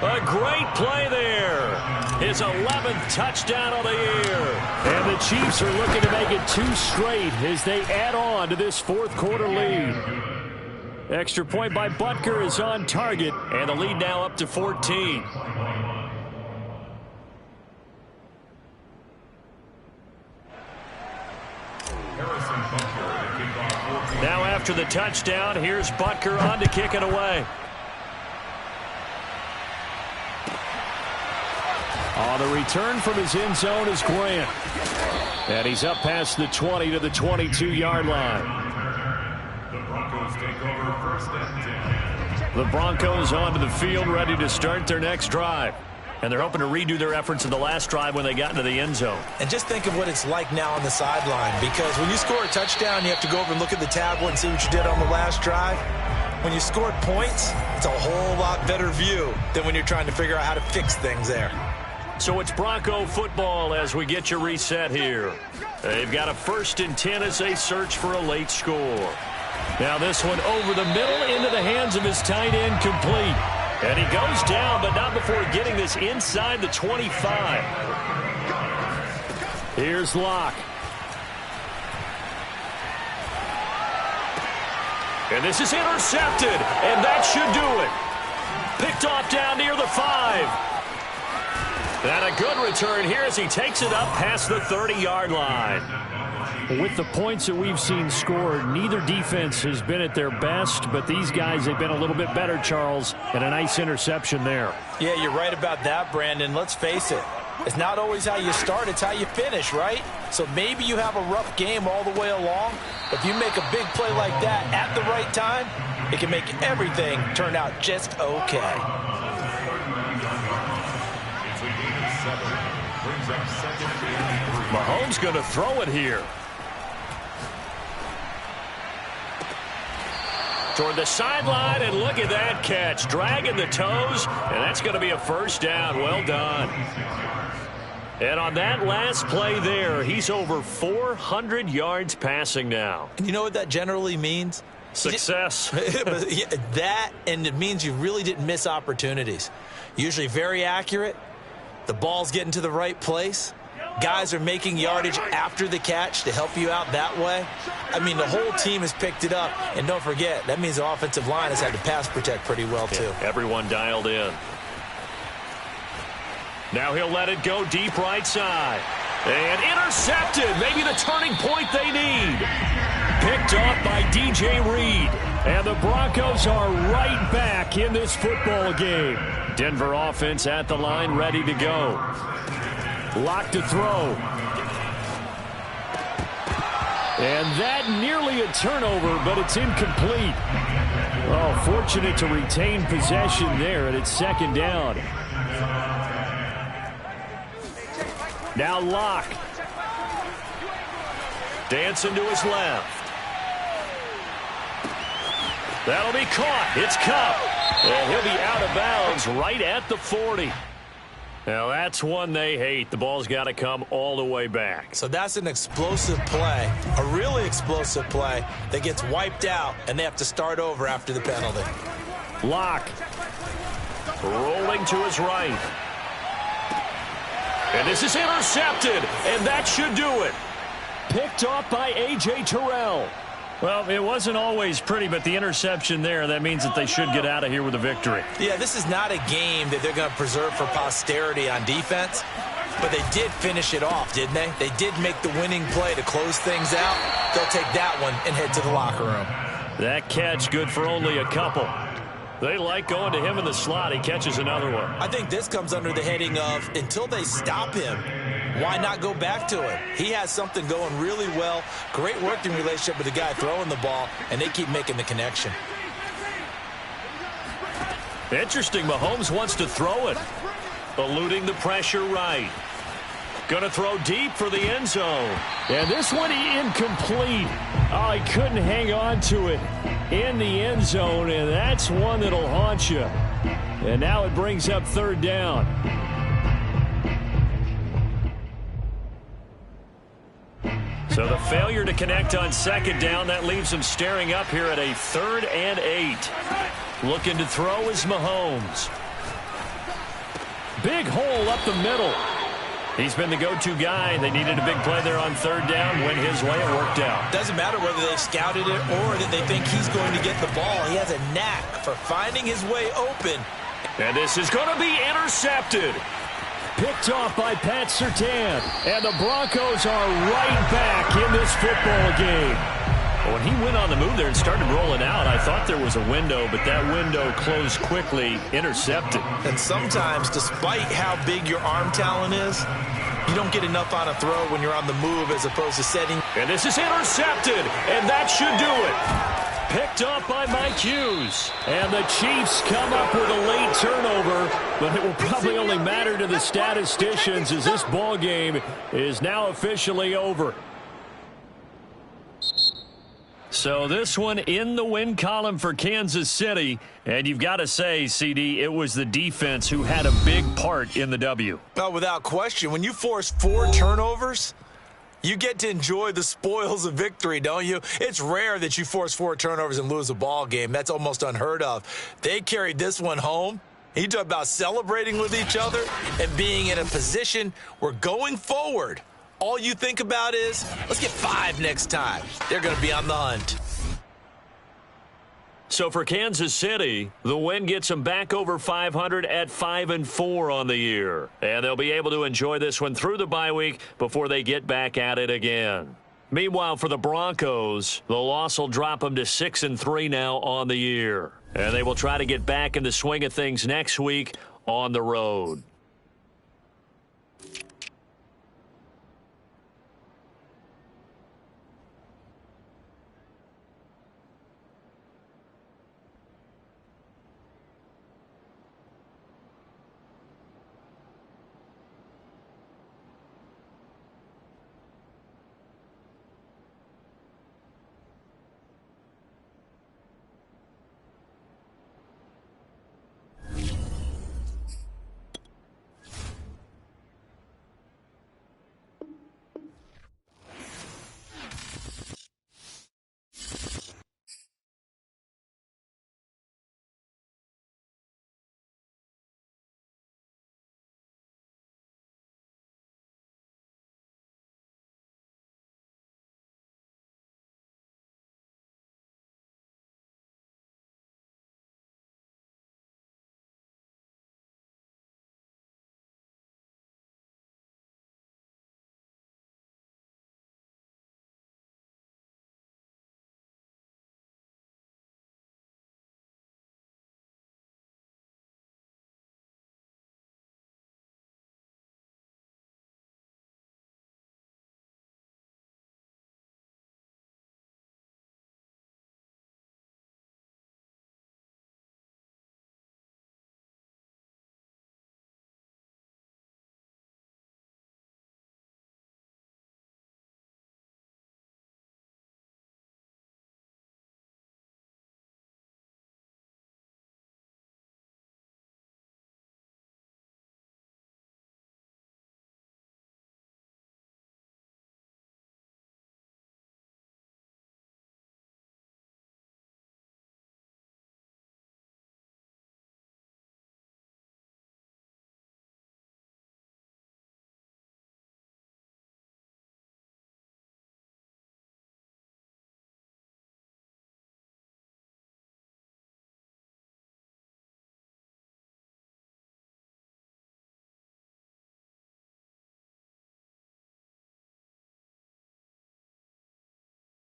S1: A great play there. His 11th touchdown of the year.
S4: And the Chiefs are looking to make it 2 straight as they add on to this 4th quarter lead. Extra point by Butker is on target, and the lead now up to 14.
S1: Now after the touchdown, here's Butker on to kick it away.
S4: On the return from his end zone is Grant. And he's up past the 20 to the 22-yard line.
S3: The Broncos take over 1st and 10.
S1: The Broncos onto the field ready to start their next drive. And they're hoping to redo their efforts in the last drive when they got into the end zone.
S2: And just think of what it's like now on the sideline, because when you score a touchdown, you have to go over and look at the tablet and see what you did on the last drive. When you scored points, it's a whole lot better view than when you're trying to figure out how to fix things there.
S1: So it's Bronco football as we get you reset here. They've got a 1st and 10 as they search for a late score. Now this one over the middle into the hands of his tight end, complete. And he goes down, but not before getting this inside the 25. Here's Locke. And this is intercepted, and that should do it. Picked off down near the 5. And a good return here as he takes it up past the 30-yard line.
S4: With the points that we've seen scored, neither defense has been at their best, but these guys have been a little bit better, Charles, and a nice interception there.
S2: Yeah, you're right about that, Brandon. Let's face it. It's not always how you start, it's how you finish, right? So maybe you have a rough game all the way along, but if you make a big play like that at the right time, it can make everything turn out just okay.
S1: Mahomes going to throw it here. Toward the sideline, and look at that catch. Dragging the toes, and that's going to be a 1st down. Well done. And on that last play there, he's over 400 yards passing now.
S2: And you know what that generally means?
S1: Success.
S2: That, and it means you really didn't miss opportunities. Usually very accurate. The ball's getting to the right place. Guys are making yardage after the catch to help you out that way. I mean, the whole team has picked it up. And don't forget, that means the offensive line has had to pass protect pretty well, too.
S1: Yeah, everyone dialed in. Now he'll let it go deep right side. And intercepted. Maybe the turning point they need. Picked off by DJ Reed. And the Broncos are right back in this football game. Denver offense at the line, ready to go. Lock to throw. And that nearly a turnover, but it's incomplete. Oh, fortunate to retain possession there, and it's second down. Now Locke. Dancing to his left. That'll be caught. It's Kupp. And he'll be out of bounds right at the 40. Now that's one they hate. The ball's got to come all the way back.
S2: So that's an explosive play, a really explosive play that gets wiped out, and they have to start over after the penalty.
S1: Locke. Rolling to his right. And this is intercepted, and that should do it. Picked off by A.J. Terrell. Well, it wasn't always pretty, but the interception there, that means that they should get out of here with a victory.
S2: Yeah, this is not a game that they're going to preserve for posterity on defense, but they did finish it off, didn't they? They did make the winning play to close things out. They'll take that one and head to the locker room.
S1: That catch good for only a couple. They like going to him in the slot. He catches another one.
S2: I think this comes under the heading of, until they stop him, why not go back to it? He has something going really well. Great working relationship with the guy throwing the ball, and they keep making the connection.
S1: Interesting. Mahomes wants to throw it. Eluding the pressure right. Going to throw deep for the end zone.
S4: And this one incomplete. Oh, he couldn't hang on to it in the end zone, and that's one that'll haunt you. And now it brings up third down.
S1: So the failure to connect on second down, that leaves them staring up here at a 3rd and 8. Looking to throw is Mahomes. Big hole up the middle. He's been the go-to guy. They needed a big play there on third down. Went his way. It worked out.
S2: Doesn't matter whether they scouted it or that they think he's going to get the ball. He has a knack for finding his way open.
S1: And this is going to be intercepted.
S4: Picked off by Pat Surtain. And the Broncos are right back in this football game.
S1: When he went on the move there and started rolling out, I thought there was a window, but that window closed quickly, intercepted.
S2: And sometimes, despite how big your arm talent is, you don't get enough on a throw when you're on the move as opposed to setting.
S1: And this is intercepted, and that should do it. Picked up by Mike Hughes.
S4: And the Chiefs come up with a late turnover, but it will probably only matter to the statisticians as this ball game is now officially over.
S1: So this one in the win column for Kansas City. And you've got to say, CD, it was the defense who had a big part in the W.
S2: Well, without question, when you force 4 turnovers, you get to enjoy the spoils of victory, don't you? It's rare that you force 4 turnovers and lose a ball game. That's almost unheard of. They carried this one home. You talk about celebrating with each other and being in a position where going forward, all you think about is, let's get 5 next time. They're going to be on the hunt.
S1: So for Kansas City, the win gets them back over 500 at 5-4 on the year. And they'll be able to enjoy this one through the bye week before they get back at it again. Meanwhile, for the Broncos, the loss will drop them to 6-3 now on the year. And they will try to get back in the swing of things next week on the road.